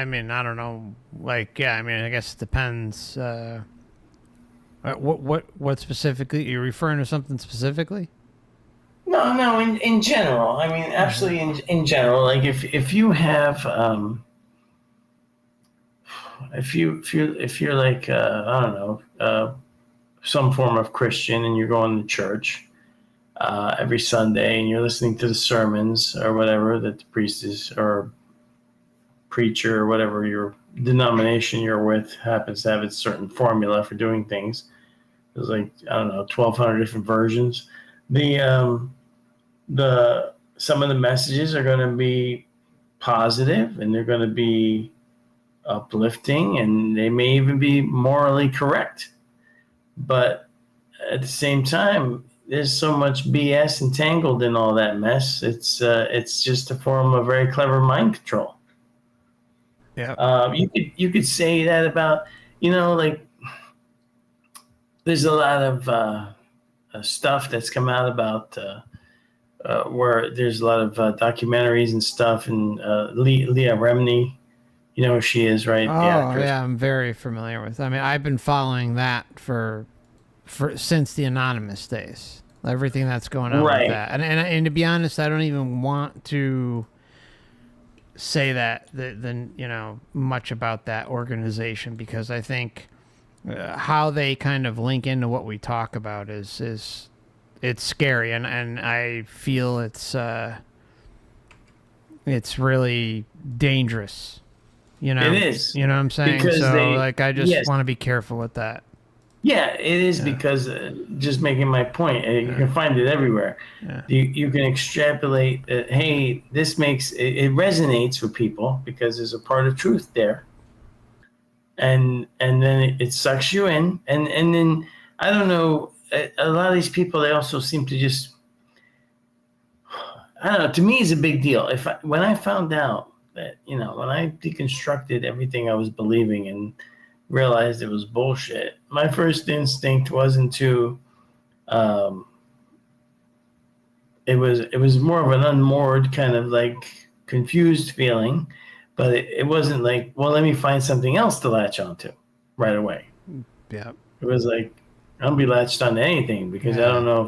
mean, I don't know. Like, yeah, I mean, I guess it depends. What specifically? You're referring to something specifically? No, in general. I mean, absolutely in general. Like if you have if you're like I don't know, some form of Christian and you're going to church every Sunday and you're listening to the sermons or whatever that the priest is or preacher or whatever your denomination you're with happens to have its certain formula for doing things. There's like, I don't know, 1,200 different versions. The some of the messages are going to be positive and they're going to be uplifting and they may even be morally correct. But at the same time, there's so much BS entangled in all that mess. It's just a form of very clever mind control. Yeah. You could say that about like there's a lot of stuff that's come out about where there's a lot of documentaries and stuff, and Leah Remini, you know who she is, right? Oh, The actress. yeah, I'm very familiar with. I mean, I've been following that for since the anonymous days. Everything that's going on with Right. that, and to be honest, I don't even want to say that much about that organization because I think how they kind of link into what we talk about is it's scary, and I feel it's really dangerous. It is. You know what I'm saying? Because so I just yes. want to be careful with that. Yeah, it is because just making my point, you can find it everywhere. Yeah. You can extrapolate that, hey, this makes it resonates with people because there's a part of truth there. And then it sucks you in. And then, I don't know, a lot of these people, they also seem to just, I don't know, to me it's a big deal. When I found out that, when I deconstructed everything I was believing and realized it was bullshit. My first instinct wasn't to. It was more of an unmoored kind of like confused feeling, but it wasn't like, well, let me find something else to latch onto right away. Yeah. It was like, I'll be latched onto anything because I don't know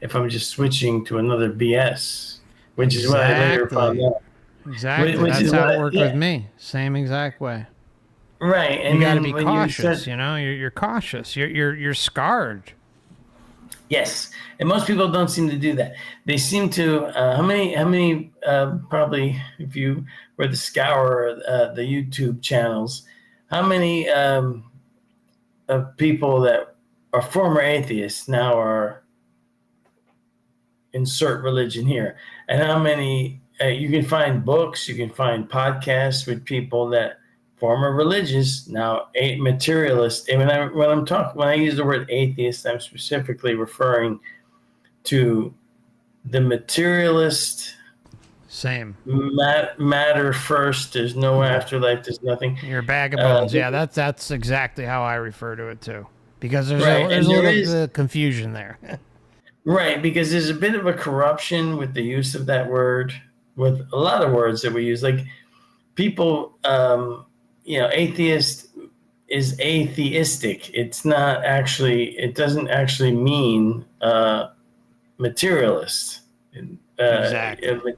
if I'm just switching to another BS, which is what I later found out. Exactly. Which That's is how it what, worked with me. Same exact way. right. And You got to then be when cautious. You're cautious. You're scarred. yes, and most people don't seem to do that. They seem to. How many? Probably, if you were to scour the YouTube channels, how many of people that are former atheists now are insert religion here, and how many you can find books, you can find podcasts with people that former religious now materialist. And when I use the word atheist, I'm specifically referring to the materialist. Same. Matter first. There's no afterlife. There's nothing. You're a bag of bones. Yeah, that's exactly how I refer to it too. Because there's Right, there's and a there little is bit of confusion there. right because there's a bit of a corruption with the use of that word. With a lot of words that we use, like people, atheist is atheistic. It's not actually. It doesn't actually mean materialist. Exactly.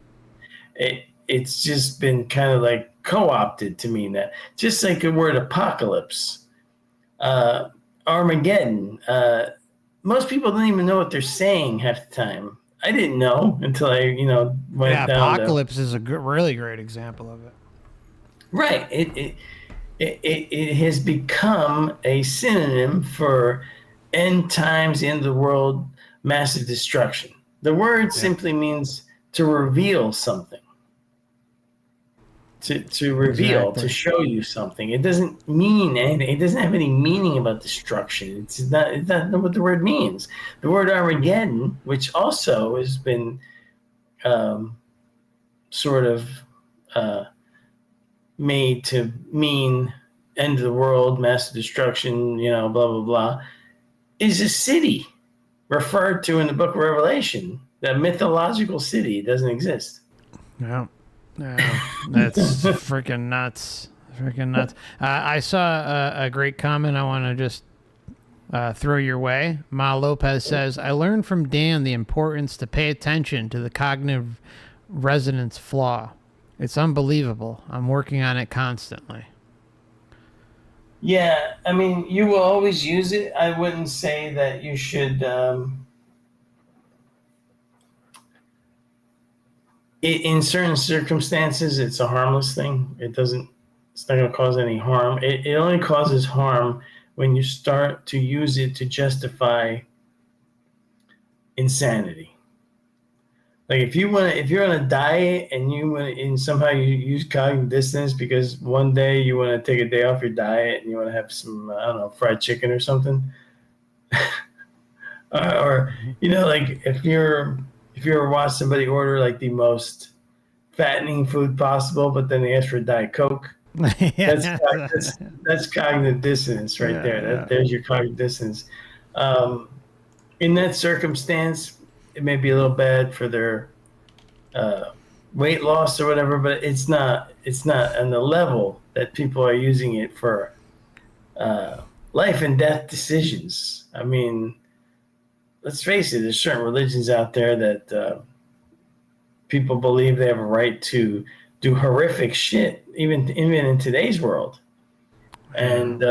It's just been kind of like co-opted to mean that. Just like the word apocalypse, Armageddon. Most people don't even know what they're saying half the time. I didn't know until I, Yeah, went down to apocalypse is a really great example of it. right. It has become a synonym for end times, end of the world, massive destruction. The word Yeah. simply means to reveal something. To reveal, Exactly. to show you something. It doesn't mean anything. It doesn't have any meaning about destruction. It's not what the word means. The word Armageddon, which also has been sort of made to mean end of the world, massive destruction, blah, blah, blah, is a city referred to in the book of Revelation. That mythological city doesn't exist. Yeah. Yeah. That's freaking nuts. Freaking nuts. I saw a great comment I want to just throw your way. Ma Lopez says, I learned from Dan the importance to pay attention to the cognitive resonance flaw. It's unbelievable. I'm working on it constantly. Yeah, I mean, you will always use it. I wouldn't say that you should. In certain circumstances, it's a harmless thing. It's not going to cause any harm. It only causes harm when you start to use it to justify insanity. Like if you're on a diet and and somehow you use cognitive dissonance because one day you want to take a day off your diet and you want to have some, I don't know, fried chicken or something, or like if you ever watch somebody order like the most fattening food possible, but then they ask for a Diet Coke. That's that's cognitive dissonance right there. There's your cognitive dissonance. In that circumstance, it may be a little bad for their weight loss or whatever, but it's not on the level that people are using it for life and death decisions. I mean, let's face it, there's certain religions out there that people believe they have a right to do horrific shit, even in today's world. And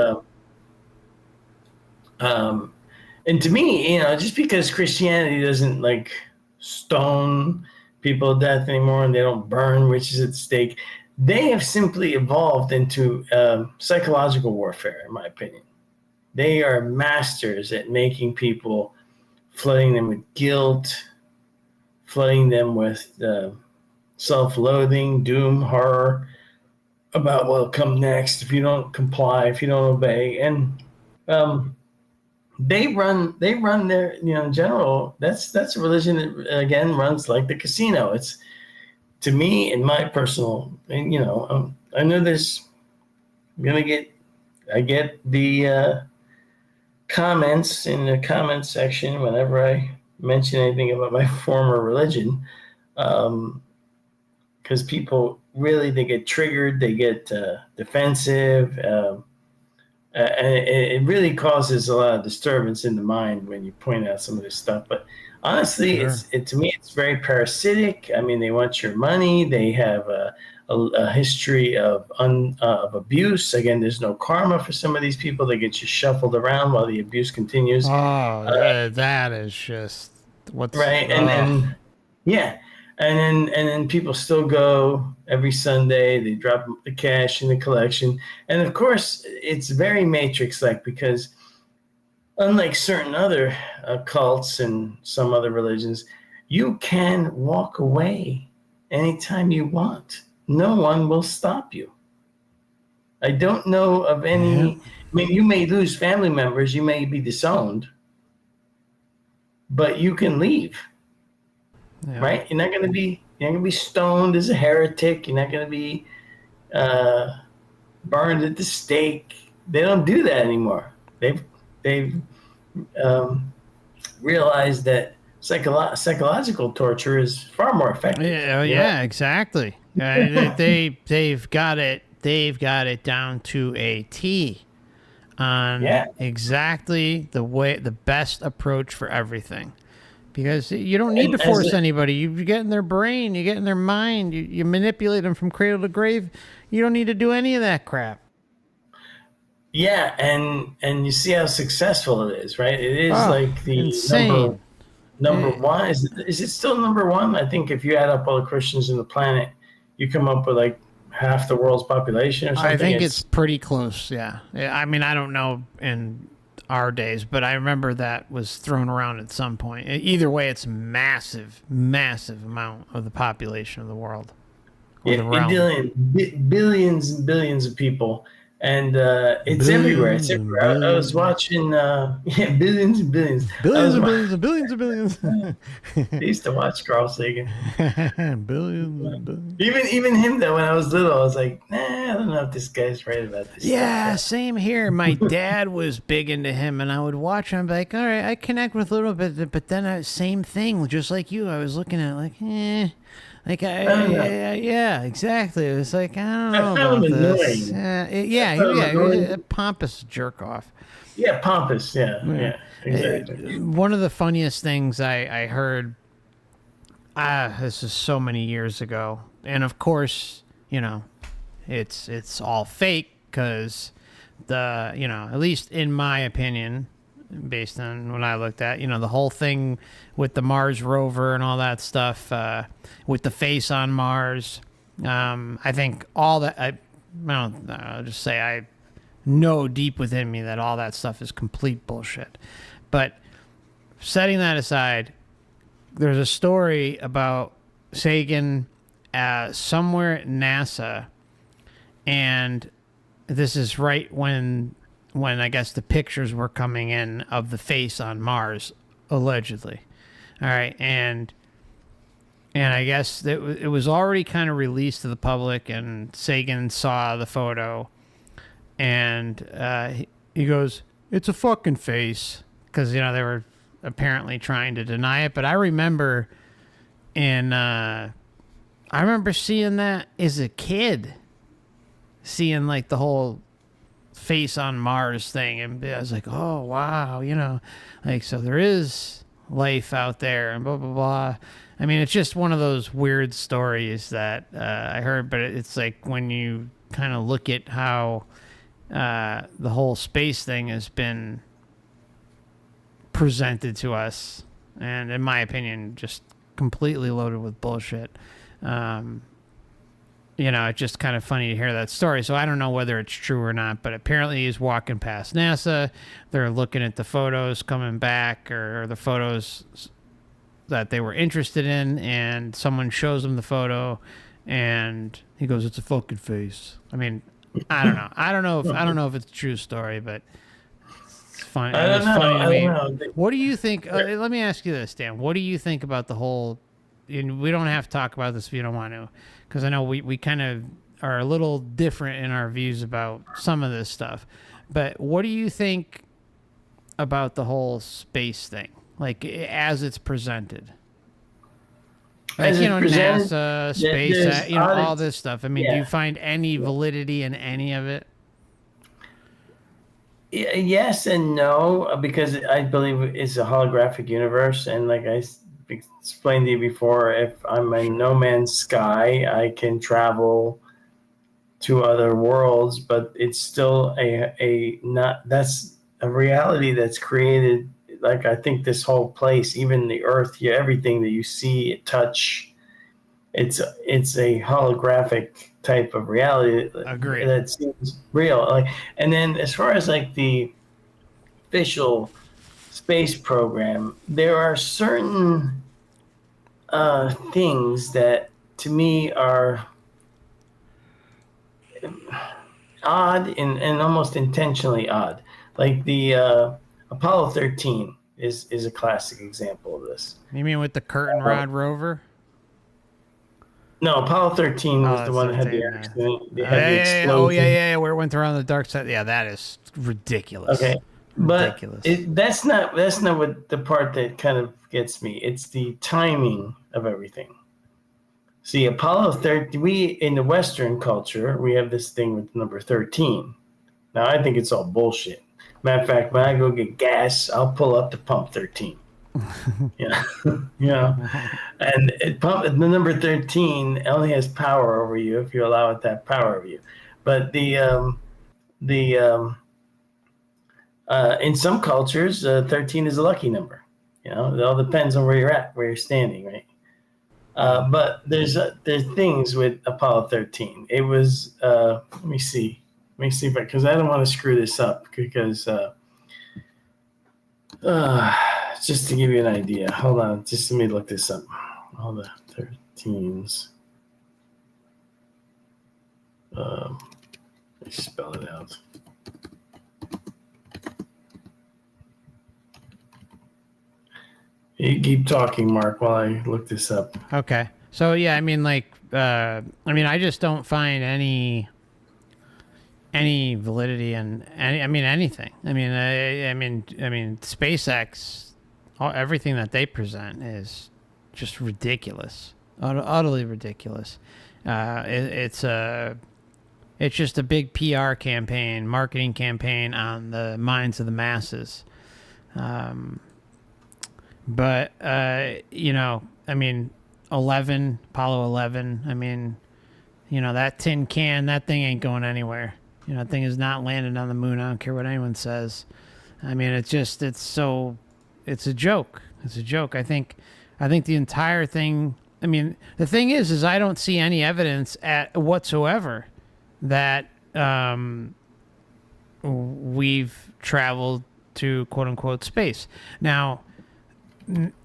and to me, just because Christianity doesn't like stone people to death anymore and they don't burn witches at the stake, they have simply evolved into psychological warfare, in my opinion. They are masters at making people, flooding them with guilt, flooding them with self-loathing, doom, horror about what'll come next if you don't comply, if you don't obey. And they run their, in general, that's a religion that again runs like the casino. It's, to me, in my personal, and I know this, I'm gonna get I get the comments in the comment section whenever I mention anything about my former religion, because people really, they get triggered, they get defensive, and it really causes a lot of disturbance in the mind when you point out some of this stuff. But honestly, Sure. to me, it's very parasitic. I mean, they want your money. They have a history of abuse. Again, there's no karma for some of these people. They get you shuffled around while the abuse continues. Oh, that is just what's Right, and yeah, and then people still go every Sunday. They drop the cash in the collection, and of course, it's very matrix-like, because unlike certain other cults and some other religions, you can walk away anytime you want. No one will stop you. I don't know of any. Yeah. I mean, you may lose family members, you may be disowned, but you can leave. Yeah. Right? You're not gonna be stoned as a heretic. You're not gonna be burned at the stake. They don't do that anymore. They've realized that psychological torture is far more effective. Yeah, you know? yeah, exactly. They've got it down to a T on Yeah. exactly the best approach for everything. Because you don't need And to force anybody. You get in their brain, you get in their mind, you manipulate them from cradle to grave. You don't need to do any of that crap. Yeah, and you see how successful it is, right? It is Oh, like the insane. number Yeah. one. Is it still number one? I think if you add up all the Christians in the planet, you come up with like half the world's population or something. I think it's pretty close, yeah. I mean, I don't know in our days, but I remember that was thrown around at some point. Either way, it's massive, massive amount of the population of the world. Or the realm. Billions and billions of people, and it's everywhere. It's everywhere. I was watching, billions and billions. Billions and billions and billions and billions. I used to watch Carl Sagan. Billions and billions. Even him though, when I was little, I was like, nah, I don't know if this guy's right about this. Yeah, stuff. same here. My dad was big into him, and I would watch him. I'd be like, all right, I connect with a little bit, but then same thing, just like you. I was looking at it like, yeah, exactly. It was like, I don't know about this. A pompous jerk off. Yeah, pompous. Yeah, exactly. One of the funniest things I heard, this is so many years ago, and of course, it's all fake because at least in my opinion, based on what I looked at, the whole thing with the Mars rover and all that stuff, with the face on Mars. I think all that, I'll just say I know deep within me that all that stuff is complete bullshit. But setting that aside, there's a story about Sagan somewhere at NASA, and this is right when I guess the pictures were coming in of the face on Mars, allegedly. All right, and I guess it was already kind of released to the public, and Sagan saw the photo, and he goes, "It's a fucking face," because they were apparently trying to deny it. But I remember, I remember seeing that as a kid, seeing like the whole face on Mars thing, and I was like, oh wow, like, so there is life out there and blah blah blah. I mean, it's just one of those weird stories that I heard, but it's like when you kind of look at how the whole space thing has been presented to us, and in my opinion, just completely loaded with bullshit. It's just kind of funny to hear that story. So I don't know whether it's true or not, but apparently he's walking past NASA. They're looking at the photos coming back, or the photos that they were interested in, and someone shows him the photo, and he goes, "It's a fucking face." I mean, I don't know. I don't know if it's a true story, but it's funny. I don't know. What do you think? Let me ask you this, Dan. What do you think about the whole? And we don't have to talk about this if you don't want to, because I know we kind of are a little different in our views about some of this stuff. But what do you think about the whole space thing, like as it's presented? Like, As it's presented, NASA, space, there's all this stuff. I mean, do yeah. you find any validity in any of it? Yes and no, because I believe it's a holographic universe, and like explained to you before, if I'm in no man's sky, I can travel to other worlds, but it's still a not that's a reality that's created. Like I think this whole place, even the Earth, everything that you see, touch, it's a holographic type of reality Agreed. that seems real. Like, and then as far as like the official space program, there are certain things that to me are odd and almost intentionally odd. Like the Apollo 13 is a classic example of this. You mean with the curtain rod rover? No, Apollo 13 Oh, was the that's one that had the 13. accident. They had the Yeah. Oh, explosion. yeah. Where it went around the dark side. Yeah, that is ridiculous. Okay, but Ridiculous. that's not what the part that kind of gets me. It's the timing of everything. See, Apollo 13, we in the Western culture, we have this thing with number 13. Now, I think it's all bullshit. Matter of fact, when I go get gas, I'll pull up to pump 13. Yeah, and the number 13 only has power over you if you allow it that power over you. But the in some cultures, 13 is a lucky number. It all depends on where you're at, where you're standing, right? But there's things with Apollo 13. It was let me see if because I don't want to screw this up because just to give you an idea. Hold on, just let me look this up. All the 13s. Let me spell it out. You keep talking, Mark, while I look this up. Okay. So yeah, I mean, like, I just don't find any validity in anything. I mean, SpaceX, everything that they present is just ridiculous, utterly ridiculous. It's just a big PR campaign, marketing campaign on the minds of the masses. But I mean, Apollo 11. I mean, that tin can, that thing ain't going anywhere. That thing is not landing on the moon. I don't care what anyone says. I mean, it's a joke. It's a joke. I think the entire thing. I mean, the thing is I don't see any evidence whatsoever that we've traveled to quote unquote space. Now,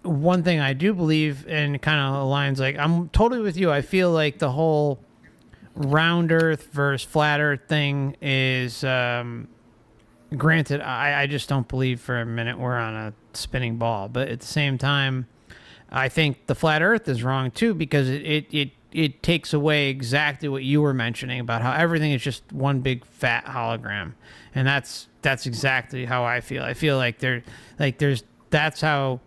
one thing I do believe, and kind of aligns, like, I'm totally with you. I feel like the whole round Earth versus flat Earth thing is, granted, I just don't believe for a minute we're on a spinning ball. But at the same time, I think the flat Earth is wrong too, because it takes away exactly what you were mentioning about how everything is just one big fat hologram, and that's exactly how I feel. I feel like that's how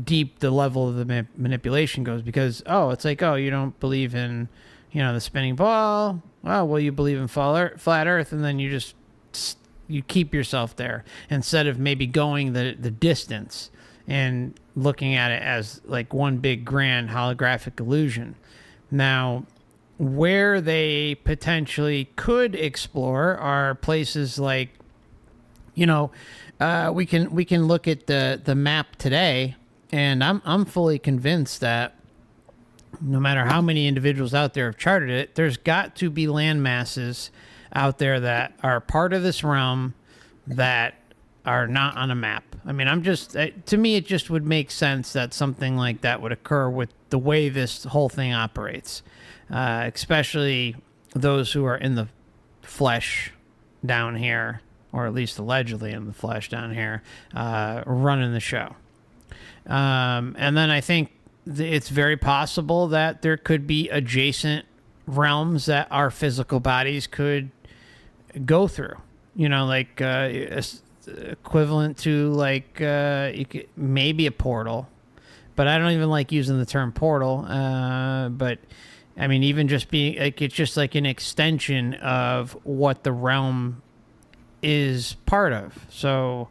deep the level of the manipulation goes, because it's like, you don't believe in the spinning ball, well you believe in flat Earth, and then you keep yourself there instead of maybe going the distance and looking at it as like one big grand holographic illusion. Now, where they potentially could explore are places like, we can look at the map today. And I'm fully convinced that no matter how many individuals out there have charted it, there's got to be land masses out there that are part of this realm that are not on a map. I mean, to me, it just would make sense that something like that would occur with the way this whole thing operates, especially those who are in the flesh down here, or at least allegedly in the flesh down here, running the show. And then I think it's very possible that there could be adjacent realms that our physical bodies could go through. like equivalent to like maybe a portal, but I don't even like using the term portal. But I mean, even just being like, it's just like an extension of what the realm is part of. So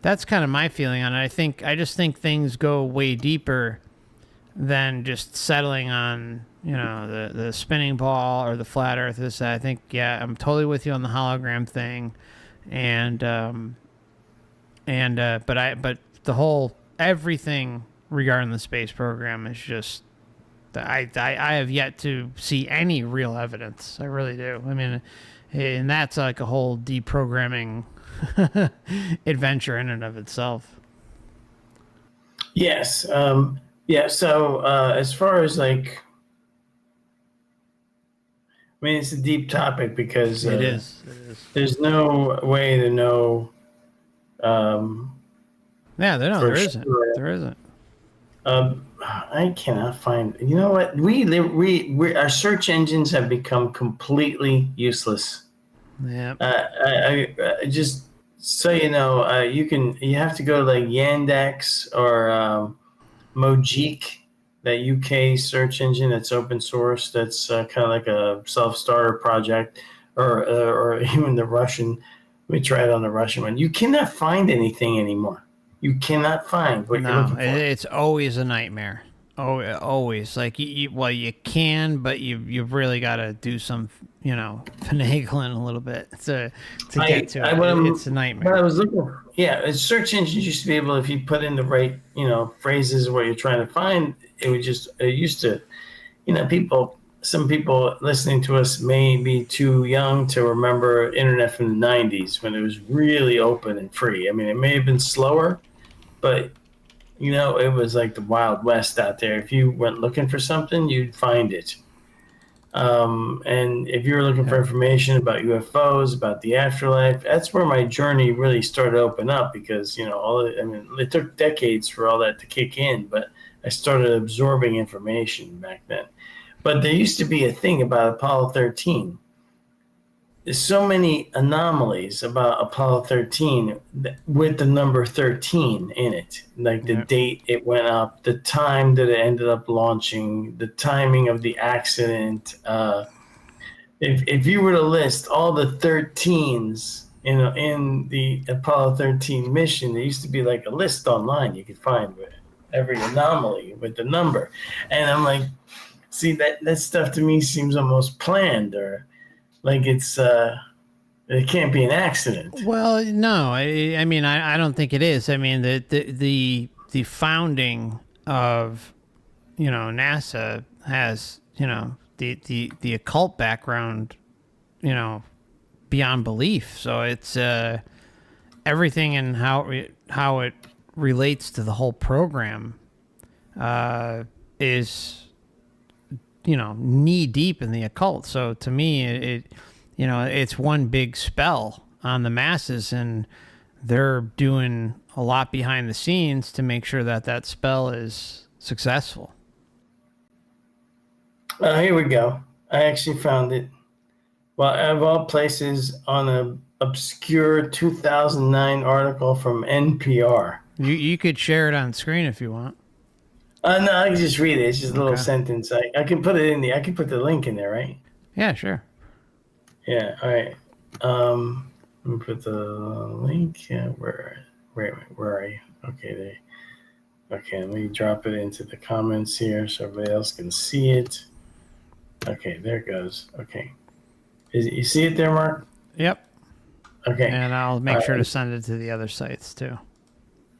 that's kind of my feeling on it. I just think things go way deeper than just settling on, the spinning ball or the flat earth. I think, yeah, I'm totally with you on the hologram thing. And but the whole everything regarding the space program is just, I have yet to see any real evidence. I really do. I mean, and that's like a whole deprogramming adventure in and of itself. Yes. Yeah. So as far as like, I mean, it's a deep topic because It is. there's no way to know. Yeah, there isn't. Sure. There isn't. I cannot find. You know what? Our search engines have become completely useless. Yeah. I just so you know, you have to go to like Yandex or Mojik, that UK search engine that's open source. That's kind of like a self-starter project, or even the Russian. We tried on the Russian one. You cannot find anything anymore. You cannot find what you're looking for. It's always a nightmare. Oh, always. Like you can, but you've really got to do some, finagling a little bit to get to it. It's a nightmare. What I was looking for, search engines used to be able, if you put in the right, phrases what you're trying to find, it used to, some people listening to us may be too young to remember internet from the 90s when it was really open and free. I mean, it may have been slower, but it was like the Wild West out there. If you went looking for something, you'd find it. And if you were looking for information about UFOs, about the afterlife, that's where my journey really started to open up, because, it took decades for all that to kick in, but I started absorbing information back then. But there used to be a thing about Apollo 13. There's so many anomalies about Apollo 13 with the number 13 in it, like the date it went up, the time that it ended up launching, the timing of the accident. If you were to list all the 13s in the Apollo 13 mission, there used to be like a list online you could find with every anomaly with the number. And I'm like, see, that stuff to me seems almost planned, or like it can't be an accident. Well, no, I mean, I don't think it is. I mean, the founding of, NASA has, the occult background, beyond belief. So it's everything and how it relates to the whole program is, knee deep in the occult. So to me, it's one big spell on the masses, and they're doing a lot behind the scenes to make sure that spell is successful. Here we go. I actually found it. Well, of all places, on an obscure 2009 article from NPR. You could share it on screen if you want. No, I can just read it. It's just a little sentence. I can put it in the. I can put the link in there, right? Yeah, sure. Yeah. All right. Let me put the link. Yeah, where are you? Okay, there. Okay, let me drop it into the comments here so everybody else can see it. Okay, there it goes. Okay, you see it there, Mark? Yep. Okay. And I'll make sure to send it to the other sites too.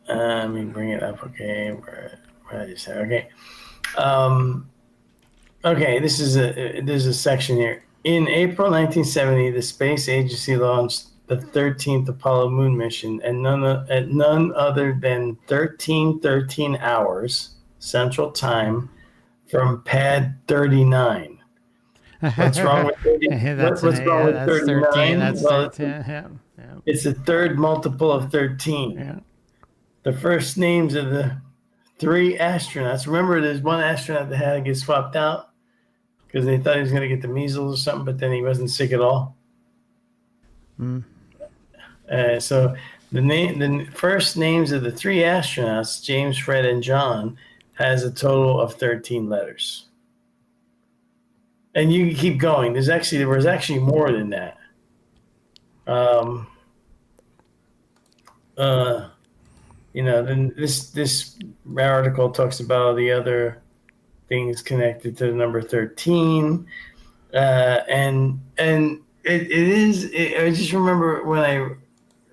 Let me bring it up. Okay, where I just said okay. Okay, there's a section here. In April 1970, the space agency launched the 13th Apollo moon mission at none other than 13 hours Central Time from Pad 39. What's wrong with 30? What's wrong with 39? 13. That's well, 13. Yeah. It's a third multiple of 13. Yeah. The first names of the 3 astronauts. Remember, there's one astronaut that had to get swapped out because they thought he was going to get the measles or something, but then he wasn't sick at all. So the first names of the three astronauts, James, Fred, and John, has a total of 13 letters. And you can keep going. There was actually more than that. Then this article talks about the other things connected to the number 13, and it is. I just remember when I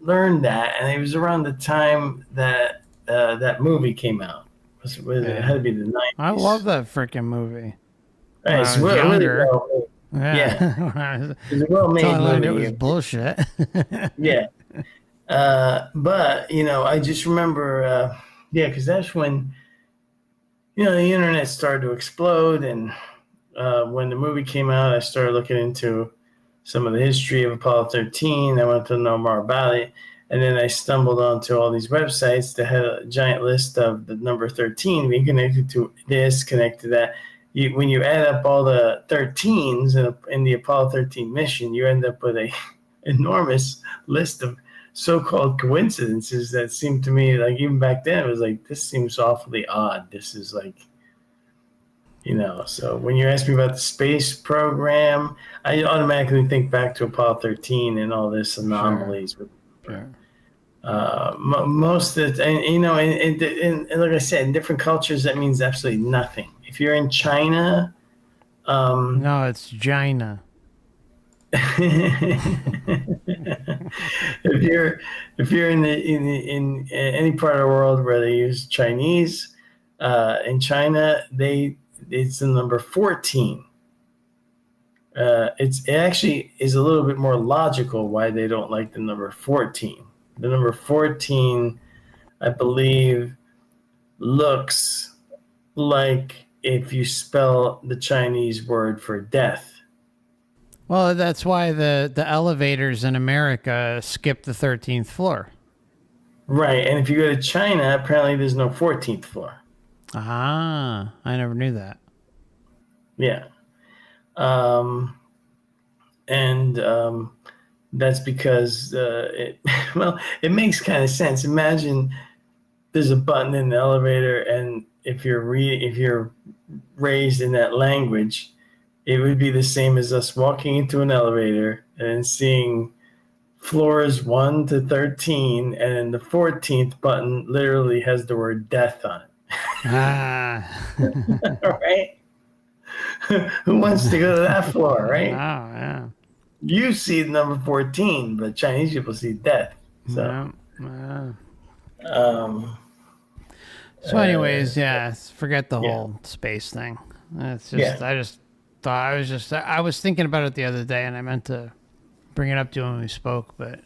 learned that, and it was around the time that that movie came out. It had to be the 90s. I love that freaking movie. Right, When I was younger. Yeah. It's a well-made Until I learned movie. it was bullshit. Yeah. But I just remember, because that's when, the internet started to explode, and when the movie came out, I started looking into some of the history of Apollo 13. I wanted to know more about it, and then I stumbled onto all these websites that had a giant list of the number 13 being connected to this, connected to that. When you add up all the 13s in the Apollo 13 mission, you end up with a enormous list of so-called coincidences that seemed to me, like, even back then, it was like, this seems awfully odd. This is like, so when you ask me about the space program, I automatically think back to Apollo 13 and all this anomalies. Sure. Most of it, and like I said, in different cultures, that means absolutely nothing. If you're in China, no, it's Gina. if you're in any part of the world where they use Chinese, in China it's the number 14. It actually is a little bit more logical why they don't like the number 14. The number 14, I believe, looks like if you spell the Chinese word for death. Well, that's why the elevators in America skip the 13th floor. Right, and if you go to China, apparently there's no 14th floor. Ah, I never knew that. Yeah. That's because it makes kind of sense. Imagine there's a button in the elevator, and if you're raised in that language, it would be the same as us walking into an elevator and seeing floors 1 to 13, and then the 14th button literally has the word death on it. Right? Who wants to go to that floor, right? Oh, yeah. You see the number 14, but Chinese people see death. So, so anyways, forget the whole space thing. It's just, I just thought I was thinking about it the other day, and I meant to bring it up to you when we spoke, but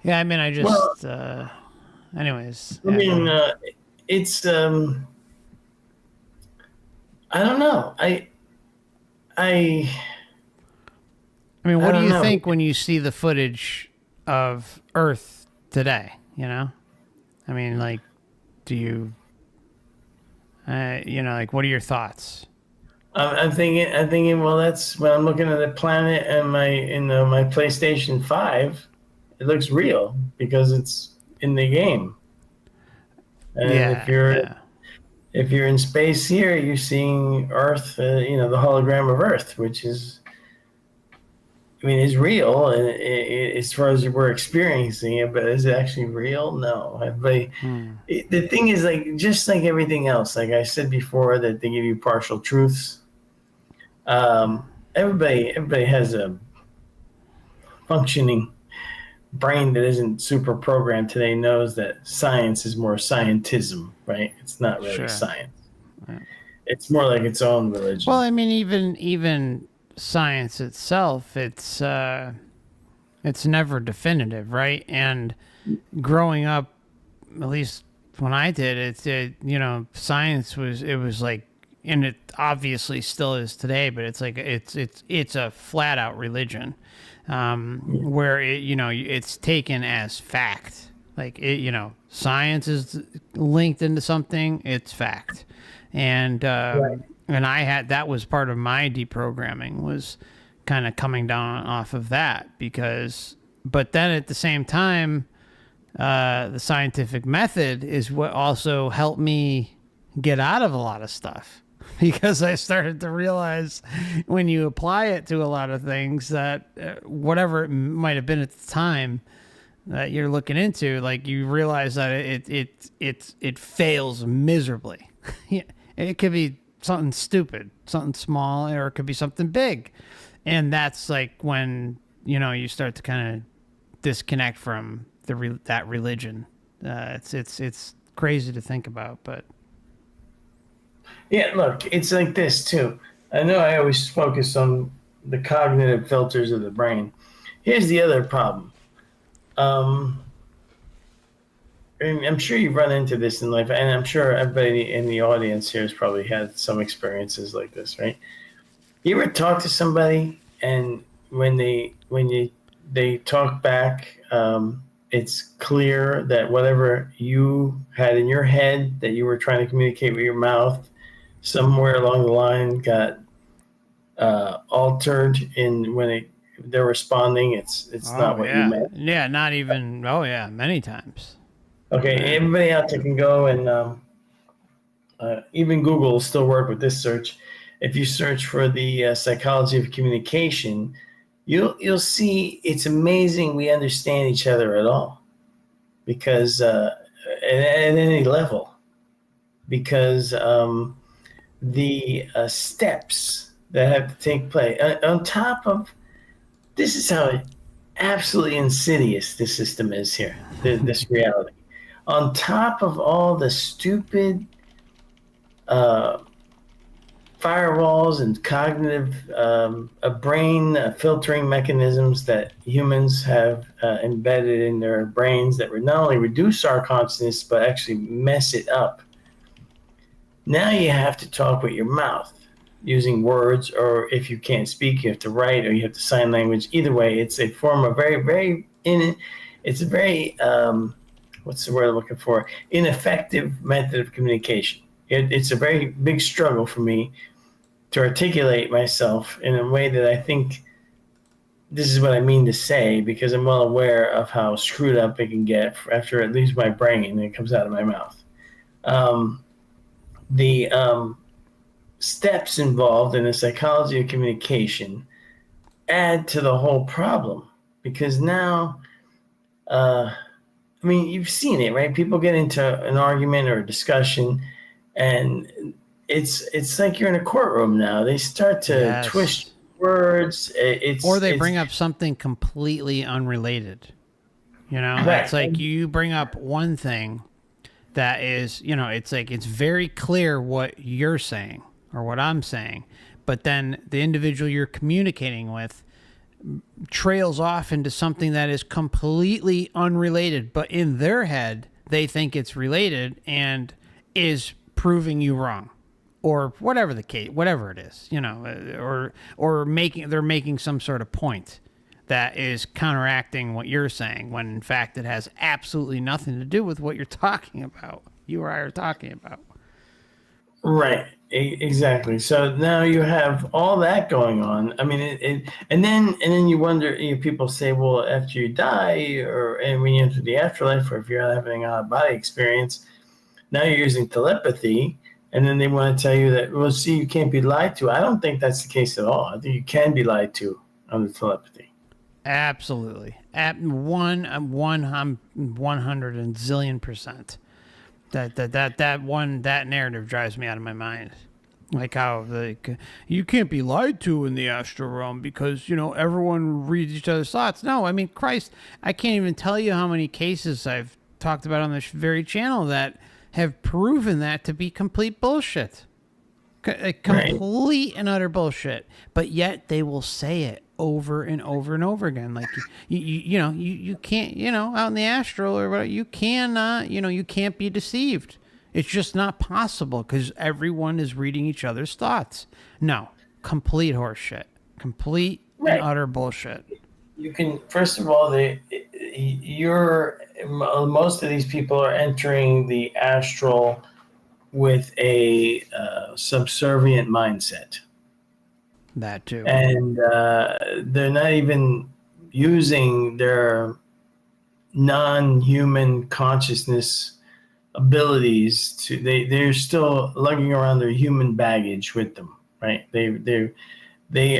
yeah, I mean, anyways. I mean, it's, I don't know. I mean, what do you think when you see the footage of Earth today? I mean, like, do you, like, what are your thoughts? I'm thinking. Well, that's when I'm looking at the planet and my PlayStation 5. It looks real because it's in the game. And if you're in space here, you're seeing Earth. The hologram of Earth, which is, is real, and as far as we're experiencing it, but is it actually real? No. The thing is, like, just like everything else, like I said before, that they give you partial truths. Everybody has a functioning brain that isn't super programmed today, knows that science is more scientism, right? It's not really science. Right. It's more like its own religion. Well, I mean, even science itself, it's never definitive, right? And growing up, at least when I did, science was like, and it obviously still is today, but it's like it's a flat out religion, where it's taken as fact. Like science is linked into something, it's fact, and that was part of my deprogramming, was kind of coming down off of that, because But then at the same time, the scientific method is what also helped me get out of a lot of stuff because I started to realize when you apply it to a lot of things that whatever it might have been at the time that you're looking into, like you realize that it fails miserably. It could be something stupid, something small, or it could be something big, and that's like when you start to kind of disconnect from that religion. It's crazy to think about, but Yeah, look, it's like this too. I know I always focus on the cognitive filters of the brain. Here's the other problem. And I'm sure you've run into this in life, and I'm sure everybody in the audience here has probably had some experiences like this, right? You ever talk to somebody, and when they talk back, it's clear that whatever you had in your head that you were trying to communicate with your mouth, somewhere along the line got altered in when they're responding. It's not what you meant. Yeah, not even. Oh yeah, many times. Okay, everybody out there can go and even Google will still work with this search. If you search for the psychology of communication, you'll see it's amazing we understand each other at all, because at any level, because the steps that have to take place on top of this is how absolutely insidious this system is here. This reality, on top of all the stupid firewalls and cognitive brain filtering mechanisms that humans have embedded in their brains that would not only reduce our consciousness but actually mess it up. Now you have to talk with your mouth using words, or if you can't speak, you have to write, or you have to sign language. Either way, it's a form of it's a very what's the word I'm looking for? Ineffective method of communication. It's a very big struggle for me to articulate myself in a way that I think this is what I mean to say, because I'm well aware of how screwed up it can get after it leaves my brain and it comes out of my mouth. The steps involved in the psychology of communication add to the whole problem, because now, I mean, you've seen it, right? People get into an argument or a discussion, and it's like you're in a courtroom now. They start to twist words. Or they bring up something completely unrelated. Right. It's like you bring up one thing that is, it's like it's very clear what you're saying or what I'm saying, but then the individual you're communicating with trails off into something that is completely unrelated, but in their head they think it's related and is proving you wrong, or whatever the case, whatever it is, or they're making some sort of point that is counteracting what you're saying, when in fact it has absolutely nothing to do with what you're talking about. You or I are talking about. Right. Exactly. So now you have all that going on. I mean, and then you wonder. People say, well, after you die, and when you enter the afterlife, or if you're having a body experience, now you're using telepathy, and then they want to tell you that, well, see, you can't be lied to. I don't think that's the case at all. I think you can be lied to under telepathy. Absolutely. I'm 100 and zillion percent. That narrative drives me out of my mind. Like how you can't be lied to in the astral realm because everyone reads each other's thoughts. No, I mean, Christ, I can't even tell you how many cases I've talked about on this very channel that have proven that to be complete bullshit. Complete and utter bullshit. But yet they will say it over and over and over again. Like you can't, out in the astral or whatever, you cannot, you can't be deceived. It's just not possible because everyone is reading each other's thoughts. No, complete horseshit. Complete and utter bullshit. You can, first of all, most of these people are entering the astral with a subservient mindset. That too. And they're not even using their non-human consciousness abilities to they're still lugging around their human baggage with them, right? They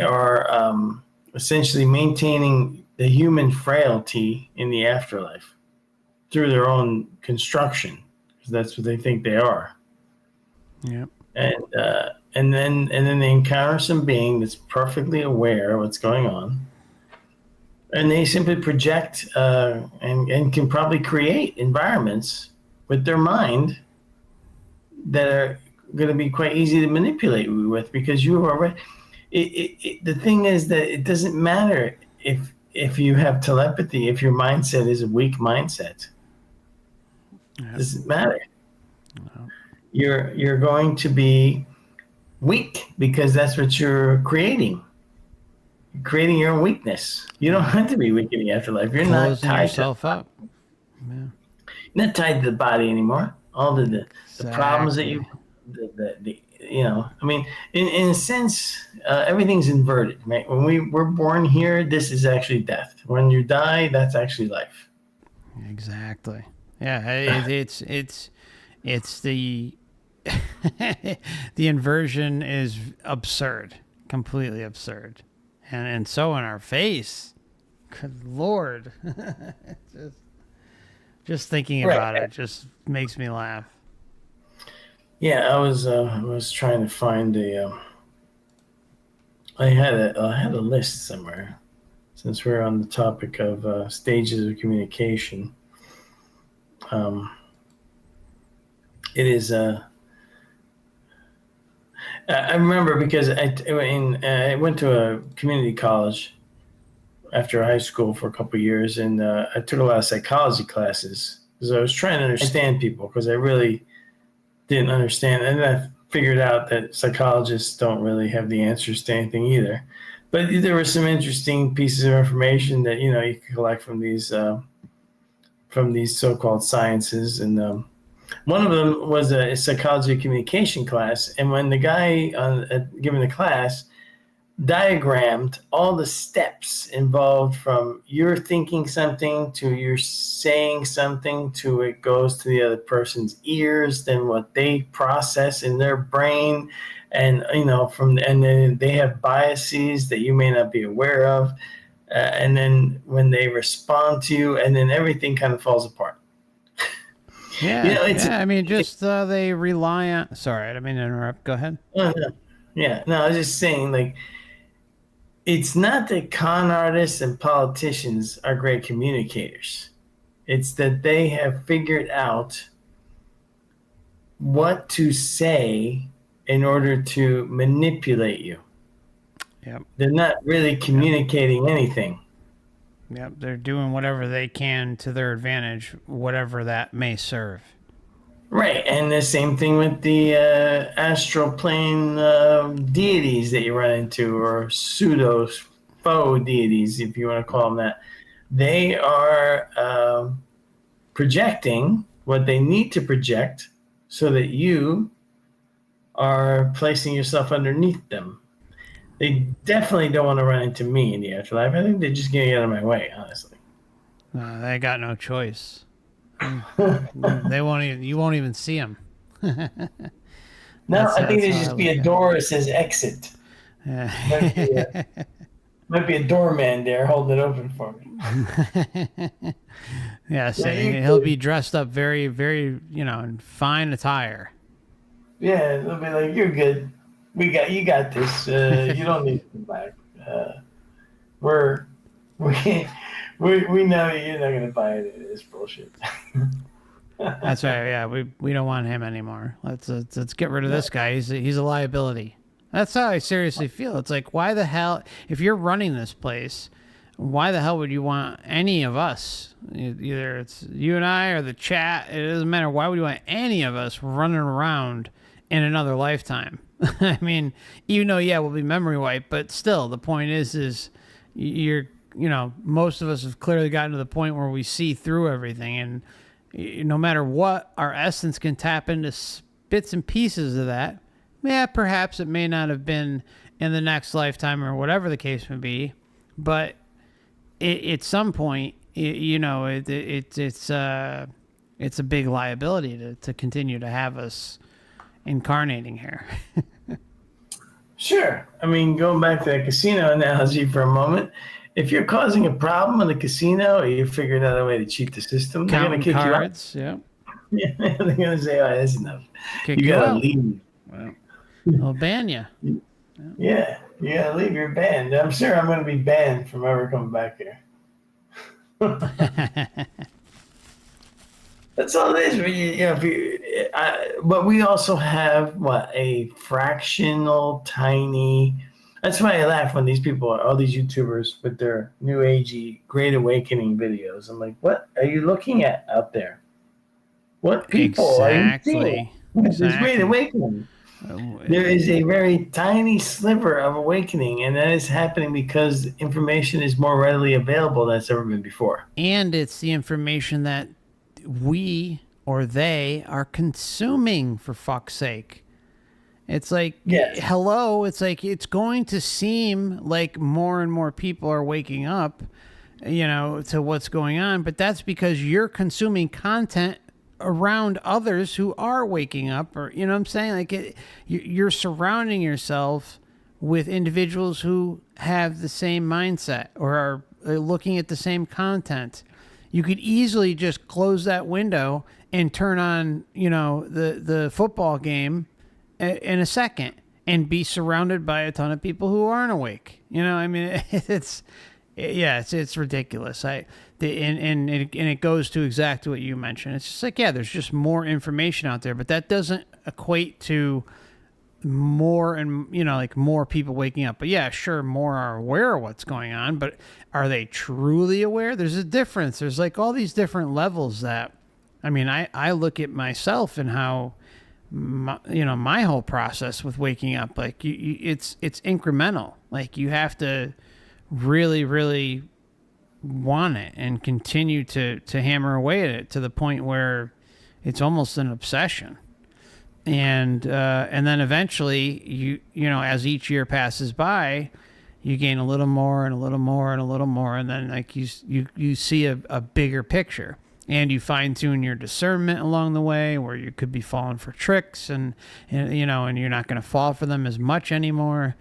are essentially maintaining the human frailty in the afterlife through their own construction, because that's what they think they are. Yep. And then they encounter some being that's perfectly aware of what's going on, and they simply project and can probably create environments with their mind that are going to be quite easy to manipulate with, because you are already. The thing is that it doesn't matter if you have telepathy, if your mindset is a weak mindset. It doesn't matter. No. You're going to be weak because that's what you're creating. You're creating your own weakness. You don't have to be weak in the afterlife. You're not Closing tied yourself up. Yeah. You're not tied to the body anymore. All the problems that you, I mean, in a sense, everything's inverted, right? When we're born here, this is actually death. When you die, that's actually life. Exactly. Yeah, it's the the inversion is absurd, completely absurd, and so in our face. Good Lord, just thinking about it just makes me laugh. Yeah, I was trying to find I had a list somewhere, since we're on the topic of stages of communication. It is I remember because I went to a community college after high school for a couple of years, and I took a lot of psychology classes because I was trying to understand people, because I really didn't understand, and I figured out that psychologists don't really have the answers to anything either. But there were some interesting pieces of information that you can collect from these so-called sciences, and one of them was a psychology communication class. And when the guy giving the class diagrammed all the steps involved, from you're thinking something to you're saying something to it goes to the other person's ears, then what they process in their brain, and and then they have biases that you may not be aware of, and then when they respond to you, and then everything kind of falls apart. Yeah, I mean, just they rely on. Sorry, I didn't mean to interrupt. Go ahead. No. I was just saying, like, it's not that con artists and politicians are great communicators. It's that they have figured out what to say in order to manipulate you. Yep. They're not really communicating anything. Yep, they're doing whatever they can to their advantage, whatever that may serve. Right, and the same thing with the astral plane deities that you run into, or pseudo faux deities, if you want to call them that. They are projecting what they need to project so that you are placing yourself underneath them. They definitely don't want to run into me in the afterlife. I think they're just going to get out of my way, honestly. They got no choice. They won't even. You won't even see them. No, I think there just be a door that says exit. Might be a doorman there holding it open for me. Yeah, saying he'll be dressed up very, very, in fine attire. Yeah, they'll be like, "You're good. You got this. You don't need to come back. We know you're not gonna buy any of this bullshit." That's right. Yeah, we don't want him anymore. Let's get rid of this guy. He's a liability. That's how I seriously feel. It's like, why the hell, if you're running this place, why the hell would you want any of us? Either it's you and I or the chat. It doesn't matter. Why would you want any of us running around in another lifetime? I mean, even though, we'll be memory wiped, but still, the point is you're, most of us have clearly gotten to the point where we see through everything, and no matter what, our essence can tap into bits and pieces of that. Yeah, perhaps it may not have been in the next lifetime or whatever the case may be, but at some point, it's a big liability to continue to have us incarnating here. Sure. I mean, going back to that casino analogy for a moment, if you're causing a problem in the casino or you're figuring out a way to cheat the system, they're going to kick cards, you out. Yeah. They're going to say, all right, that's enough. Kick you got to out. leave. Well, they'll ban you. Yeah, you got to leave. You're banned. I'm sure I'm going to be banned from ever coming back here. That's all it is. But we also have a fractional, tiny. That's why I laugh when these people, all these YouTubers with their new agey Great Awakening videos. I'm like, what are you looking at out there? What people are you seeing? This Great Awakening. There is a very tiny sliver of awakening, and that is happening because information is more readily available than it's ever been before. And it's the information that we or they are consuming, for fuck's sake. It's like, hello, it's like it's going to seem like more and more people are waking up, to what's going on, but that's because you're consuming content around others who are waking up, or you know what I'm saying? Like you're surrounding yourself with individuals who have the same mindset or are looking at the same content. You could easily just close that window and turn on, the football game in a second and be surrounded by a ton of people who aren't awake. I mean, it's ridiculous. And it goes to exactly what you mentioned. It's just like, there's just more information out there, but that doesn't equate to more and, more people waking up. But yeah, sure, more are aware of what's going on, but are they truly aware? There's a difference. There's like all these different levels that, I look at myself and how, my whole process with waking up, like it's incremental. Like you have to really, really want it and continue to hammer away at it to the point where it's almost an obsession. And then eventually as each year passes by, you gain a little more and a little more and a little more. And then like you see a bigger picture, and you fine tune your discernment along the way where you could be falling for tricks and you're not going to fall for them as much anymore.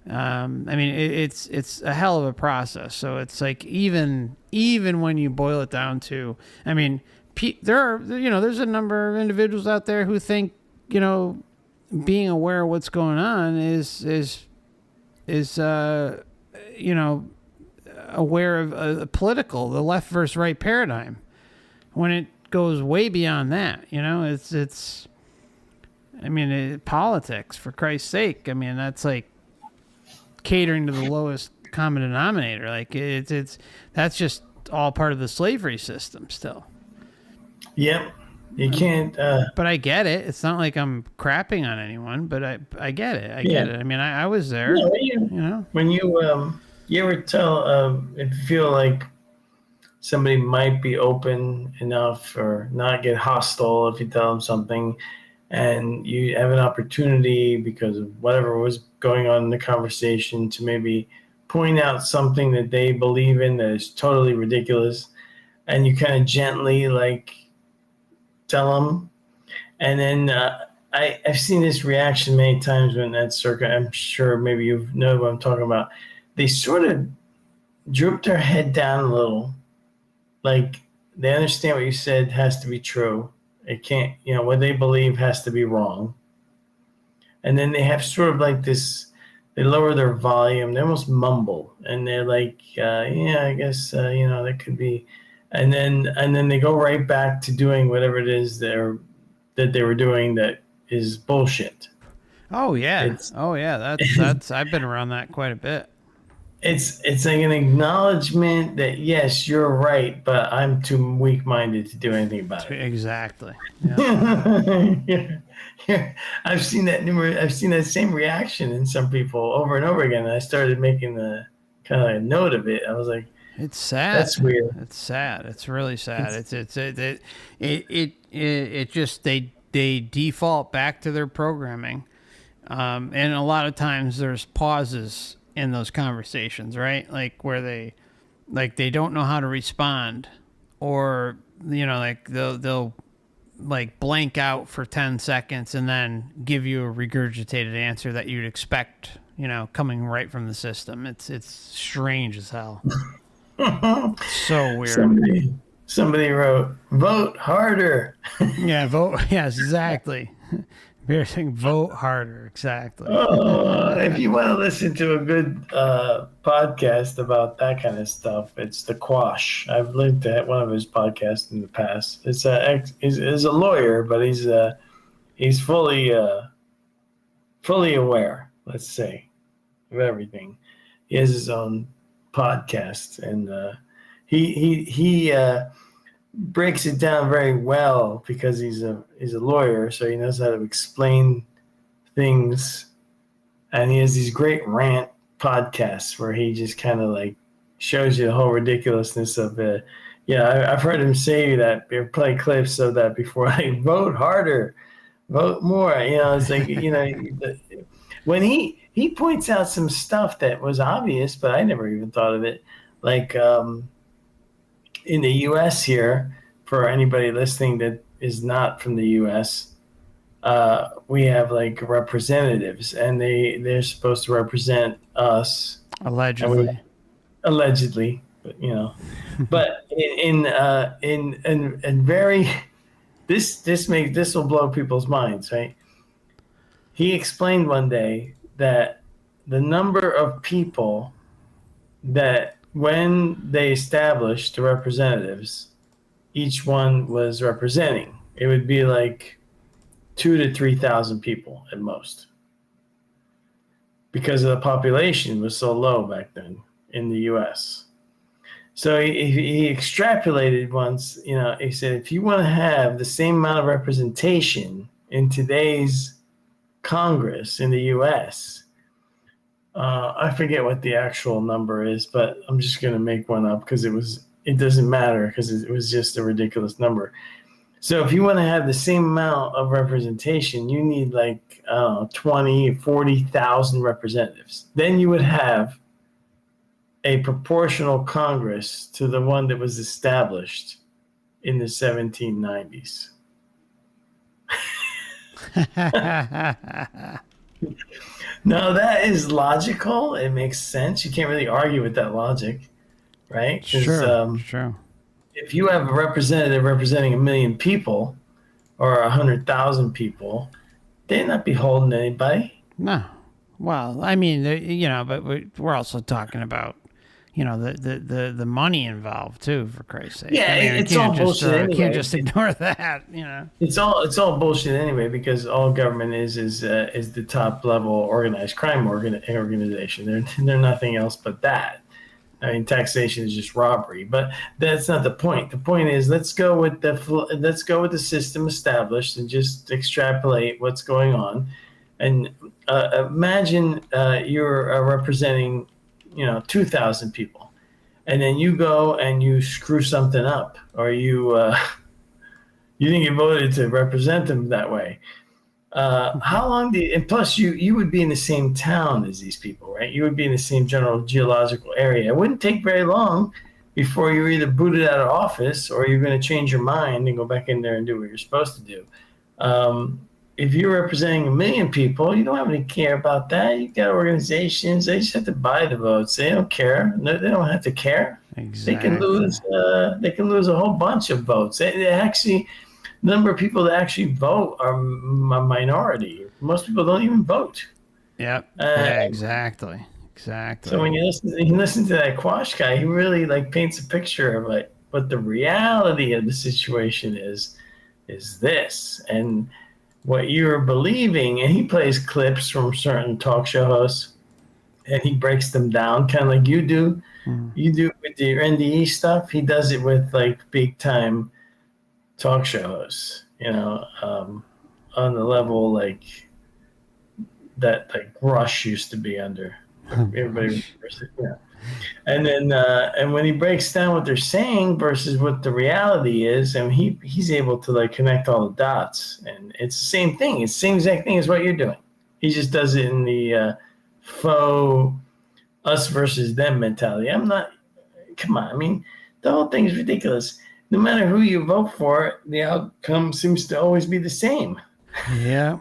It's a hell of a process. So it's like, even when you boil it down to, there's a number of individuals out there who think, being aware of what's going on is aware of the left versus right paradigm, when it goes way beyond that. It's politics, for Christ's sake. That's like catering to the lowest common denominator. Like that's just all part of the slavery system still. Yep. You can't. But I get it. It's not like I'm crapping on anyone, but I get it. I get it. I was there. When you ever tell if you feel like somebody might be open enough or not get hostile if you tell them something, and you have an opportunity because of whatever was going on in the conversation to maybe point out something that they believe in that is totally ridiculous, and you kind of gently tell them, and then I've seen this reaction many times when that circuit. I'm sure maybe you know what I'm talking about. They sort of droop their head down a little, like they understand what you said has to be true. It can't, what they believe has to be wrong. And then they have sort of like this, they lower their volume, they almost mumble, and they're like, I guess, that could be. And then they go right back to doing whatever it is that they were doing that is bullshit. Oh yeah. That's I've been around that quite a bit. It's like an acknowledgement that yes, you're right, but I'm too weak-minded to do anything about it. Exactly. Yeah. Yeah. I've seen that same reaction in some people over and over again. And I started making the kind of a note of it. I was like, it's sad. That's weird. It's sad. It's really sad. It just they default back to their programming, and a lot of times there's pauses in those conversations, right? Like where they like they don't know how to respond, or like they'll like blank out for 10 seconds and then give you a regurgitated answer that you'd expect, coming right from the system. It's strange as hell. So weird. Somebody wrote, "Vote harder." Yeah, vote. Yes, exactly. Bear saying vote harder. Exactly. If you want to listen to a good podcast about that kind of stuff, it's the Quash. I've listened to one of his podcasts in the past. He's a lawyer, but he's fully aware, let's say, of everything. He has his own podcast, and he breaks it down very well because he's a lawyer, so he knows how to explain things. And he has these great rant podcasts where he just kind of like shows you the whole ridiculousness of it. Yeah, I've heard him say that, or play clips of that before. Like, vote harder, vote more. It's like, when he points out some stuff that was obvious, but I never even thought of it. Like, in the U.S. here, for anybody listening that is not from the U.S., we have like representatives, and they're supposed to represent us Allegedly. Allegedly, but but in very this will blow people's minds, right? He explained one day that the number of people that when they established the representatives, each one was representing, it would be like 2,000 to 3,000 people at most, because the population was so low back then in the U.S. So he extrapolated once. He said, if you want to have the same amount of representation in today's Congress in the U.S., I forget what the actual number is, but I'm just going to make one up because it doesn't matter because it was just a ridiculous number. So if you want to have the same amount of representation, you need like 20, 40,000 representatives. Then you would have a proportional Congress to the one that was established in the 1790s. Now, that is logical. It makes sense. You can't really argue with that logic, right? Sure. If you have a representative representing 1 million people or 100,000 people, they're not beholden to anybody. No. Well, I mean, but we're also talking about, the money involved too, for Christ's sake. Yeah, it's all bullshit anyway. Can't just ignore that, It's all bullshit anyway, because all government is the top level organized crime organization. They're nothing else but that. I mean, taxation is just robbery, but that's not the point. The point is, let's go with the system established and just extrapolate what's going on. And imagine you're representing 2,000 people, and then you go and you screw something up, or you didn't get voted to represent them that way. How long and plus you would be in the same town as these people, right? You would be in the same general geological area. It wouldn't take very long before you're either booted out of office or you're going to change your mind and go back in there and do what you're supposed to do. If you're representing 1 million people, you don't have any care about that. You got organizations; they just have to buy the votes. They don't care. No, they don't have to care. Exactly. They can lose. They can lose a whole bunch of votes. They actually, the number of people that actually vote are a minority. Most people don't even vote. Yep. Yeah. Exactly. So when you listen to that Quash guy, he really paints a picture of what the reality of the situation is this, and what you're believing. And he plays clips from certain talk show hosts, and he breaks them down kind of like you do. You do with your NDE stuff. He does it with big time talk show hosts, on the level that Rush used to be under. Everybody, yeah. And then and when he breaks down what they're saying versus what the reality is, and he's able to connect all the dots, and it's the same thing. It's the same exact thing as what you're doing. He just does it in the faux us versus them mentality. I'm not come on. I mean, the whole thing is ridiculous. No matter who you vote for, the outcome seems to always be the same. Yeah.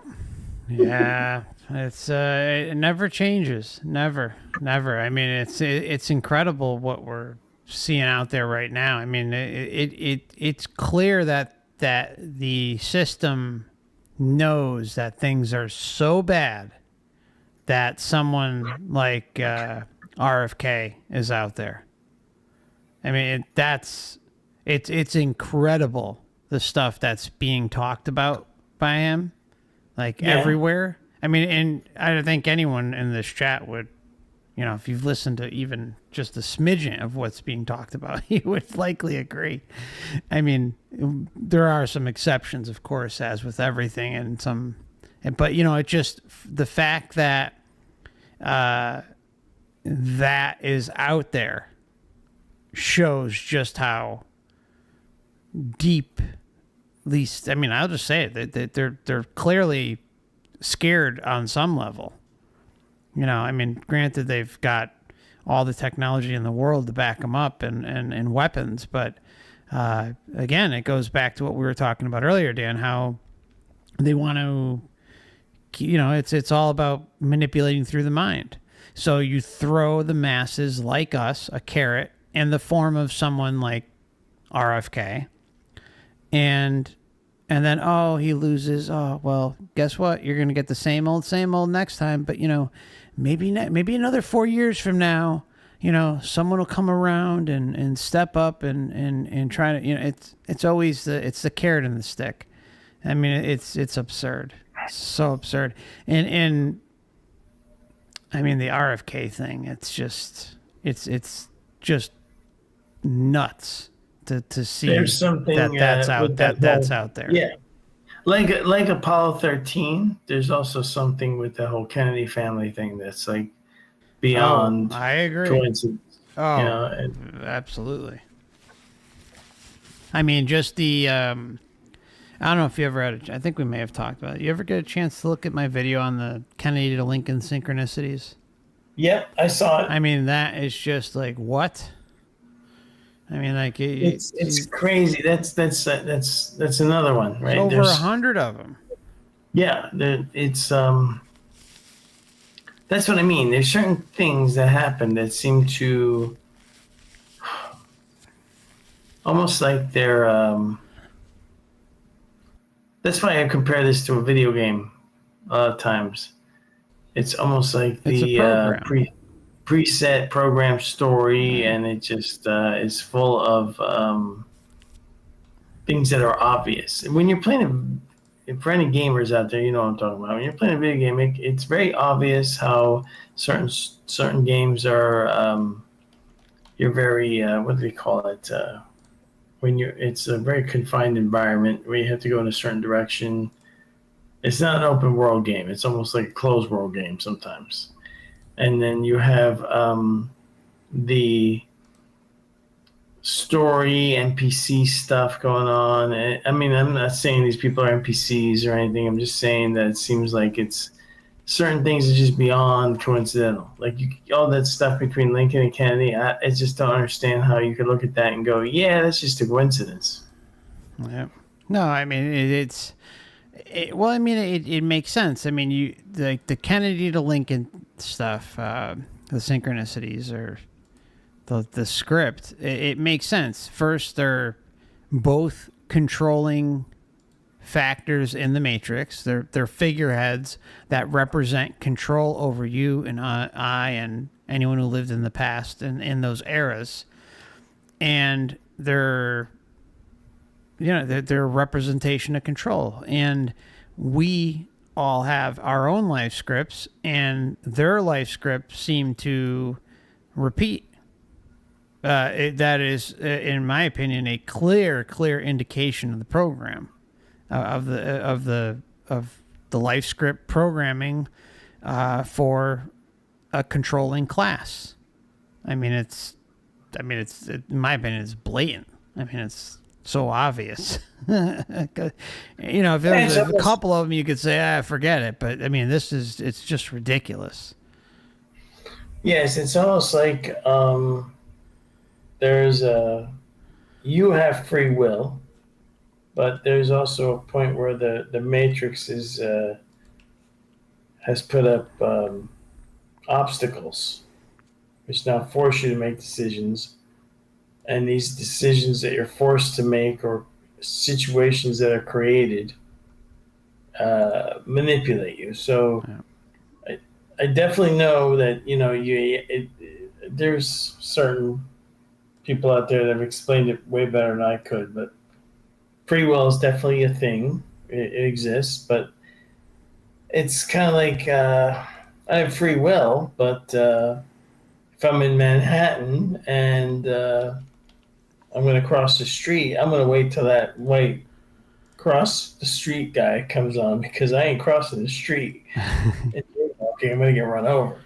Yeah. It never changes. Never. I mean, it's incredible what we're seeing out there right now. I mean, it's clear that the system knows that things are so bad that someone like RFK is out there. I mean, it's incredible the stuff that's being talked about by him, like everywhere. I mean, and I think anyone in this chat would, if you've listened to even just a smidgen of what's being talked about, you would likely agree. I mean, there are some exceptions, of course, as with everything, but it just the fact that that is out there shows just how deep, at least, I mean, I'll just say it, that they're clearly scared on some level. I mean, granted, they've got all the technology in the world to back them up and weapons, but again, it goes back to what we were talking about earlier, Dan, how they want to, it's all about manipulating through the mind. So you throw the masses like us a carrot in the form of someone like RFK, and then, he loses. Oh, well, guess what? You're going to get the same old next time. But, maybe another 4 years from now, someone will come around and step up and try to, it's always the carrot and the stick. I mean, it's absurd. It's so absurd. And I mean, the RFK thing, it's just nuts to see. There's something that's out there. Yeah. Like Apollo 13, there's also something with the whole Kennedy family thing that's like beyond I agree. coincidence. Oh, absolutely. I mean, just the I don't know if you ever I think we may have talked about it. You ever get a chance to look at my video on the Kennedy to Lincoln synchronicities? Yep, I saw it. I mean, that is just like, what? I mean, like it's crazy. That's another one, right? Over 100 of them. Yeah, it's that's what I mean. There's certain things that happen that seem to almost like they're. That's why I compare this to a video game. A lot of times, it's almost like the preset program story, and it just is full of things that are obvious. When you're playing, for any gamers out there, you know what I'm talking about. When you're playing a video game, it's very obvious how certain games are. You're very what do they call it? It's a very confined environment where you have to go in a certain direction. It's not an open world game. It's almost like a closed world game sometimes. And then you have the story NPC stuff going on. I mean, I'm not saying these people are NPCs or anything. I'm just saying that it seems like it's certain things are just beyond coincidental. Like all that stuff between Lincoln and Kennedy, I just don't understand how you could look at that and go, yeah, that's just a coincidence. Yeah. No, I mean, it makes sense. I mean, the Kennedy to Lincoln stuff, the synchronicities or the script, it makes sense. First, they're both controlling factors in the matrix. They're figureheads that represent control over you and I and anyone who lived in the past and in those eras. And they're a representation of control. And we all have our own life scripts, and their life scripts seem to repeat. That is, in my opinion, a clear indication of the program, of the life script programming for a controlling class. I mean, it's in my opinion, it's blatant. I mean, it's so obvious. If there was a couple of them, you could say, forget it. But I mean, it's just ridiculous. Yes, it's almost like there's you have free will, but there's also a point where the matrix is has put up obstacles, which now force you to make decisions, and these decisions that you're forced to make or situations that are created manipulate you. So I definitely know that there's certain people out there that have explained it way better than I could, but free will is definitely a thing. It exists, but it's kind of like I have free will, but if I'm in Manhattan and I'm going to cross the street, I'm going to wait till that white cross the street guy comes on, because I ain't crossing the street. If you're walking, I'm going to get run over.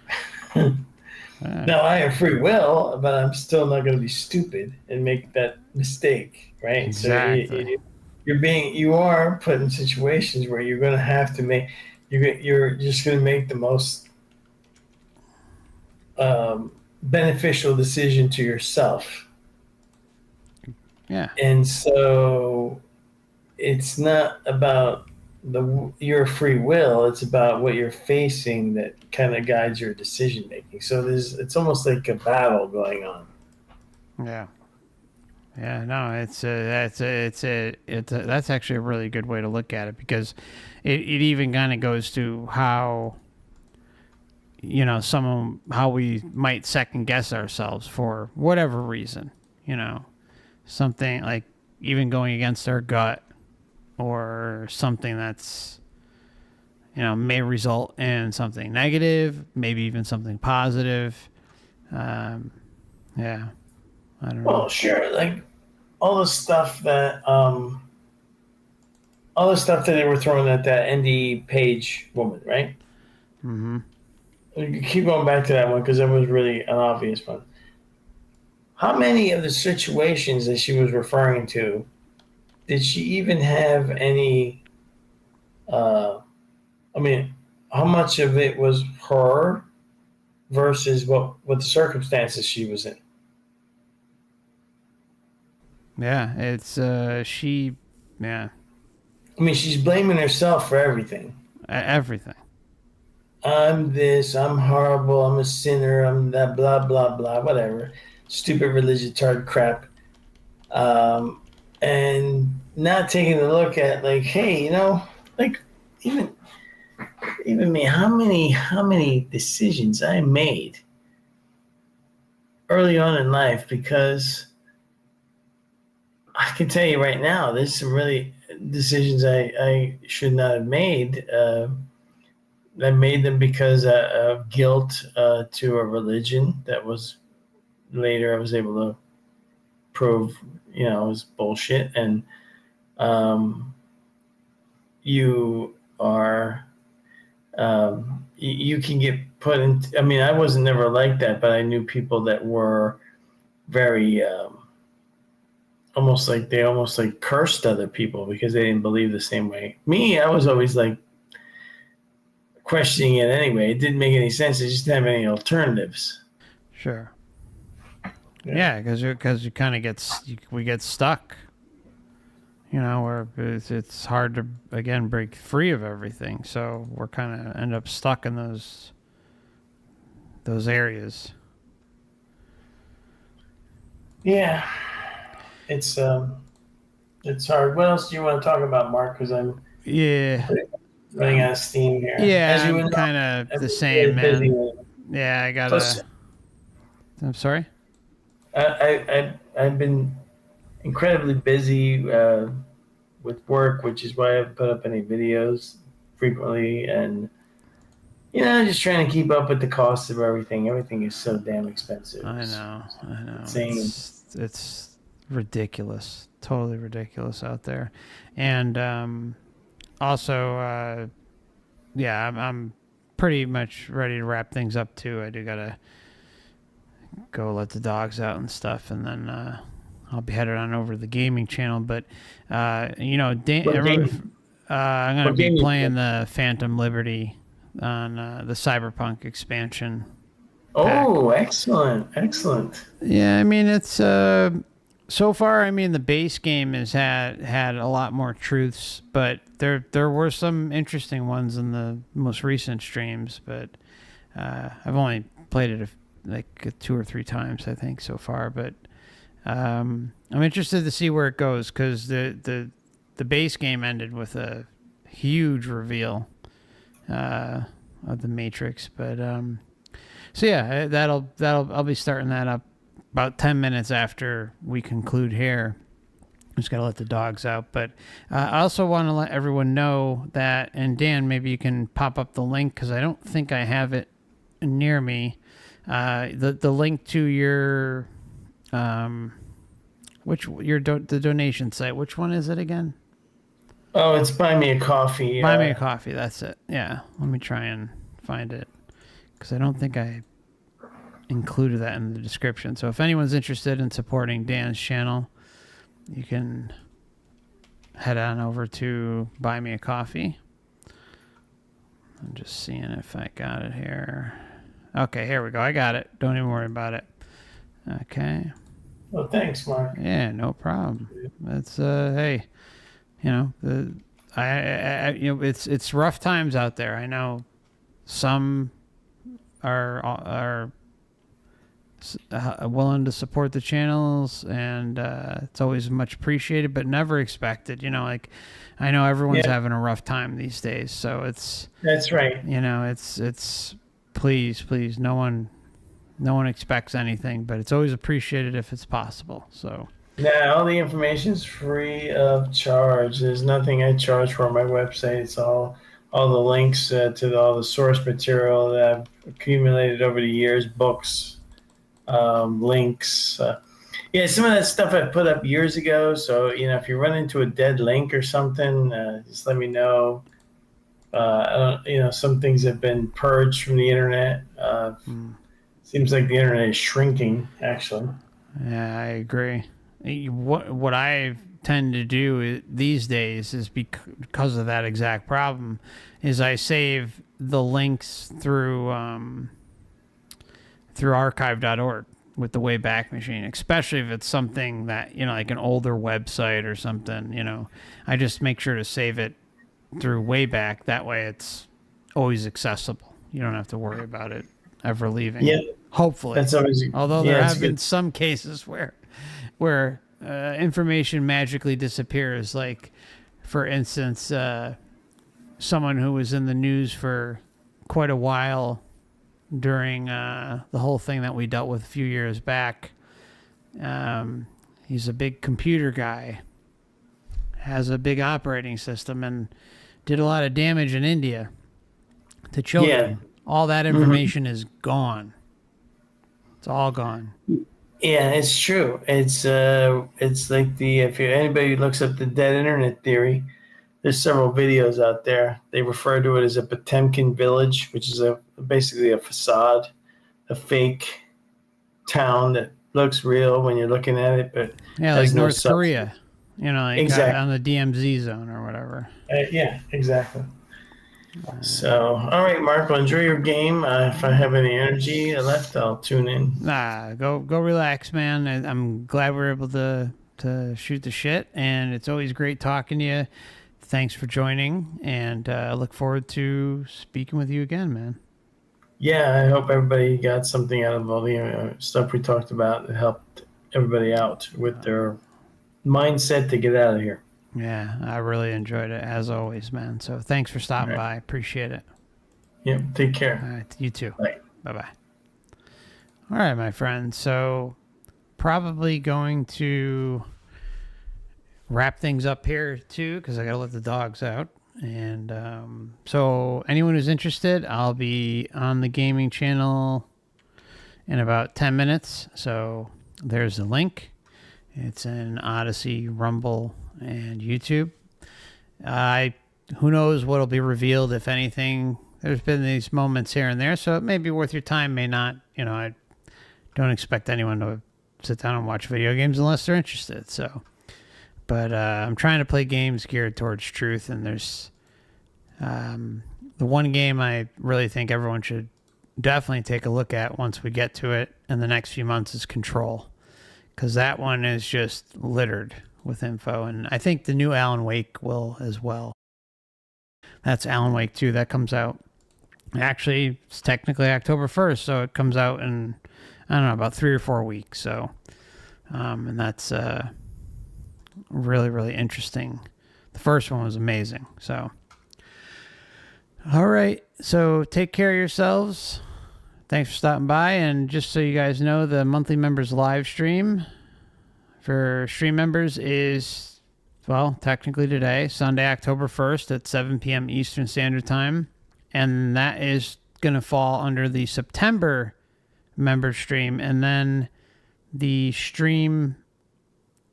Now I have free will, but I'm still not going to be stupid and make that mistake, right? Exactly. So you are put in situations where you're going to have to make you're just going to make the most beneficial decision to yourself. Yeah. And so it's not about your free will, it's about what you're facing that kind of guides your decision making. So it's almost like a battle going on. Yeah. Yeah, no, that's actually a really good way to look at it, because it even kind of goes to how, how we might second guess ourselves for whatever reason, something like even going against our gut, or something that's, may result in something negative, maybe even something positive. Yeah, I don't know. Well, sure, like all the stuff that they were throwing at that ND Page woman, right? Mm-hmm. You keep going back to that one because that was really an obvious one. How many of the situations that she was referring to did she even have any? I mean, how much of it was her versus what the circumstances she was in? Yeah, it's yeah, I mean, she's blaming herself for everything. everything. I'm this, I'm horrible, I'm a sinner, I'm that, blah, blah, blah, whatever. Stupid religious tard crap. Um, and not taking a look at, like, hey, like, even me, how many decisions I made early on in life, because I can tell you right now, there's some really decisions I should not have made. I made them because of guilt to a religion that was later I was able to prove, was bullshit. And you are, you can get put in. I mean, I wasn't never like that, but I knew people that were very, almost like cursed other people because they didn't believe the same way. Me, I was always like questioning it anyway. It didn't make any sense. It just didn't have any alternatives. Sure. Yeah, because you kind of we get stuck. Where it's hard to again break free of everything. So we're kind of end up stuck in those areas. Yeah, it's hard. What else do you want to talk about, Mark? Because I'm running out of steam here. Yeah, I'm kind of the same, man. Busy. Yeah, I gotta. Plus, I'm sorry. I've been incredibly busy with work, which is why I haven't put up any videos frequently, and just trying to keep up with the cost of everything. Everything is so damn expensive. I know. Insane. It's ridiculous, totally ridiculous out there, and also, yeah, I'm pretty much ready to wrap things up too. I do gotta go let the dogs out and stuff, and then I'll be headed on over to the gaming channel. But I'm gonna be playing the Phantom Liberty on the Cyberpunk expansion pack. Oh, excellent, excellent. Yeah, I mean it's so far. I mean the base game has had a lot more truths, but there were some interesting ones in the most recent streams. But I've only played it like 2 or 3 times, I think, so far. But I'm interested to see where it goes because the base game ended with a huge reveal of the Matrix. But so yeah, that'll I'll be starting that up about 10 minutes after we conclude here. Just gotta let the dogs out, but I also want to let everyone know that. And Dan, maybe you can pop up the link because I don't think I have it near me. The link to your the donation site. Which one is it again? Oh, it's Buy Me a Coffee. Buy me a coffee. That's it. Yeah. Let me try and find it because I don't think I included that in the description. So if anyone's interested in supporting Dan's channel, you can head on over to Buy Me a Coffee. I'm just seeing if I got it here. Okay, here we go. I got it. Don't even worry about it. Okay. Well, thanks, Mark. Yeah, no problem. That's hey, you know, it's rough times out there. I know some are willing to support the channels, and it's always much appreciated, but never expected. You know, like I know everyone's having a rough time these days, so that's right. You know, it's please, no one expects anything, but it's always appreciated if it's possible. So. Yeah, all the information is free of charge. There's nothing I charge for on my website. It's all the links to all the source material that I've accumulated over the years, books, links. Yeah, some of that stuff I put up years ago. So, you know, if you run into a dead link or something, just let me know. You know, some things have been purged from the internet. Seems like the internet is shrinking, actually. Yeah, I agree. What I tend to do these days is because of that exact problem is I save the links through archive.org with the Wayback Machine, especially if it's something that, you know, like an older website or something, you know. I just make sure to save it through Wayback. That way it's always accessible. You don't have to worry about it ever leaving. Yeah. Hopefully. That's always, although there have been some cases where information magically disappears, like for instance someone who was in the news for quite a while during the whole thing that we dealt with a few years back. He's a big computer guy, has a big operating system, and did a lot of damage in India to children. All that information is gone. It's all gone. Yeah, it's true. It's like if anybody looks up the dead internet theory, there's several videos out there. They refer to it as a Potemkin village, which is basically a facade, a fake town that looks real when you're looking at it, but yeah, like North Korea, you know, like exactly. On the DMZ zone or whatever. Yeah, exactly. So, all right, Mark, well, enjoy your game. If I have any energy left, I'll tune in. Nah, go relax, man. I'm glad we're able to shoot the shit, and it's always great talking to you. Thanks for joining, and I look forward to speaking with you again, man. Yeah, I hope everybody got something out of all the stuff we talked about that helped everybody out with their mindset to get out of here. Yeah, I really enjoyed it, as always, man. So thanks for stopping by. Appreciate it. Yep, take care. All right, you too. Bye. Bye-bye. All right, my friend. So probably going to wrap things up here, too, because I got to let the dogs out. And so anyone who's interested, I'll be on the gaming channel in about 10 minutes. So there's the link. It's in Odysee, Rumble, and YouTube. Who knows what'll be revealed, if anything. There's been these moments here and there, so it may be worth your time, may not. You know, I don't expect anyone to sit down and watch video games unless they're interested. So, but I'm trying to play games geared towards truth, and there's the one game I really think everyone should definitely take a look at once we get to it in the next few months is Control, because that one is just littered with info, and I think the new Alan Wake will as well. That's Alan Wake 2. That comes out, actually, it's technically October 1st, so it comes out in, I don't know, about 3 or 4 weeks. So, and that's really, really interesting. The first one was amazing. So, all right. So take care of yourselves. Thanks for stopping by. And just so you guys know, the monthly members live stream for stream members is, well, technically today, Sunday, October 1st at 7 p.m. Eastern Standard Time. And that is going to fall under the September member stream. And then the stream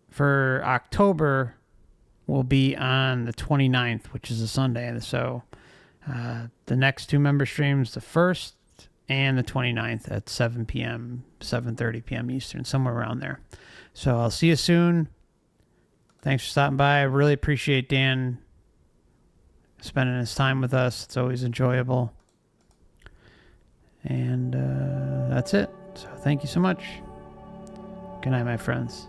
for October will be on the 29th, which is a Sunday. So the next 2 member streams, the 1st and the 29th at 7 p.m., 7:30 p.m. Eastern, somewhere around there. So I'll see you soon. Thanks for stopping by. I really appreciate Dan spending his time with us. It's always enjoyable. And that's it. So thank you so much. Good night, my friends.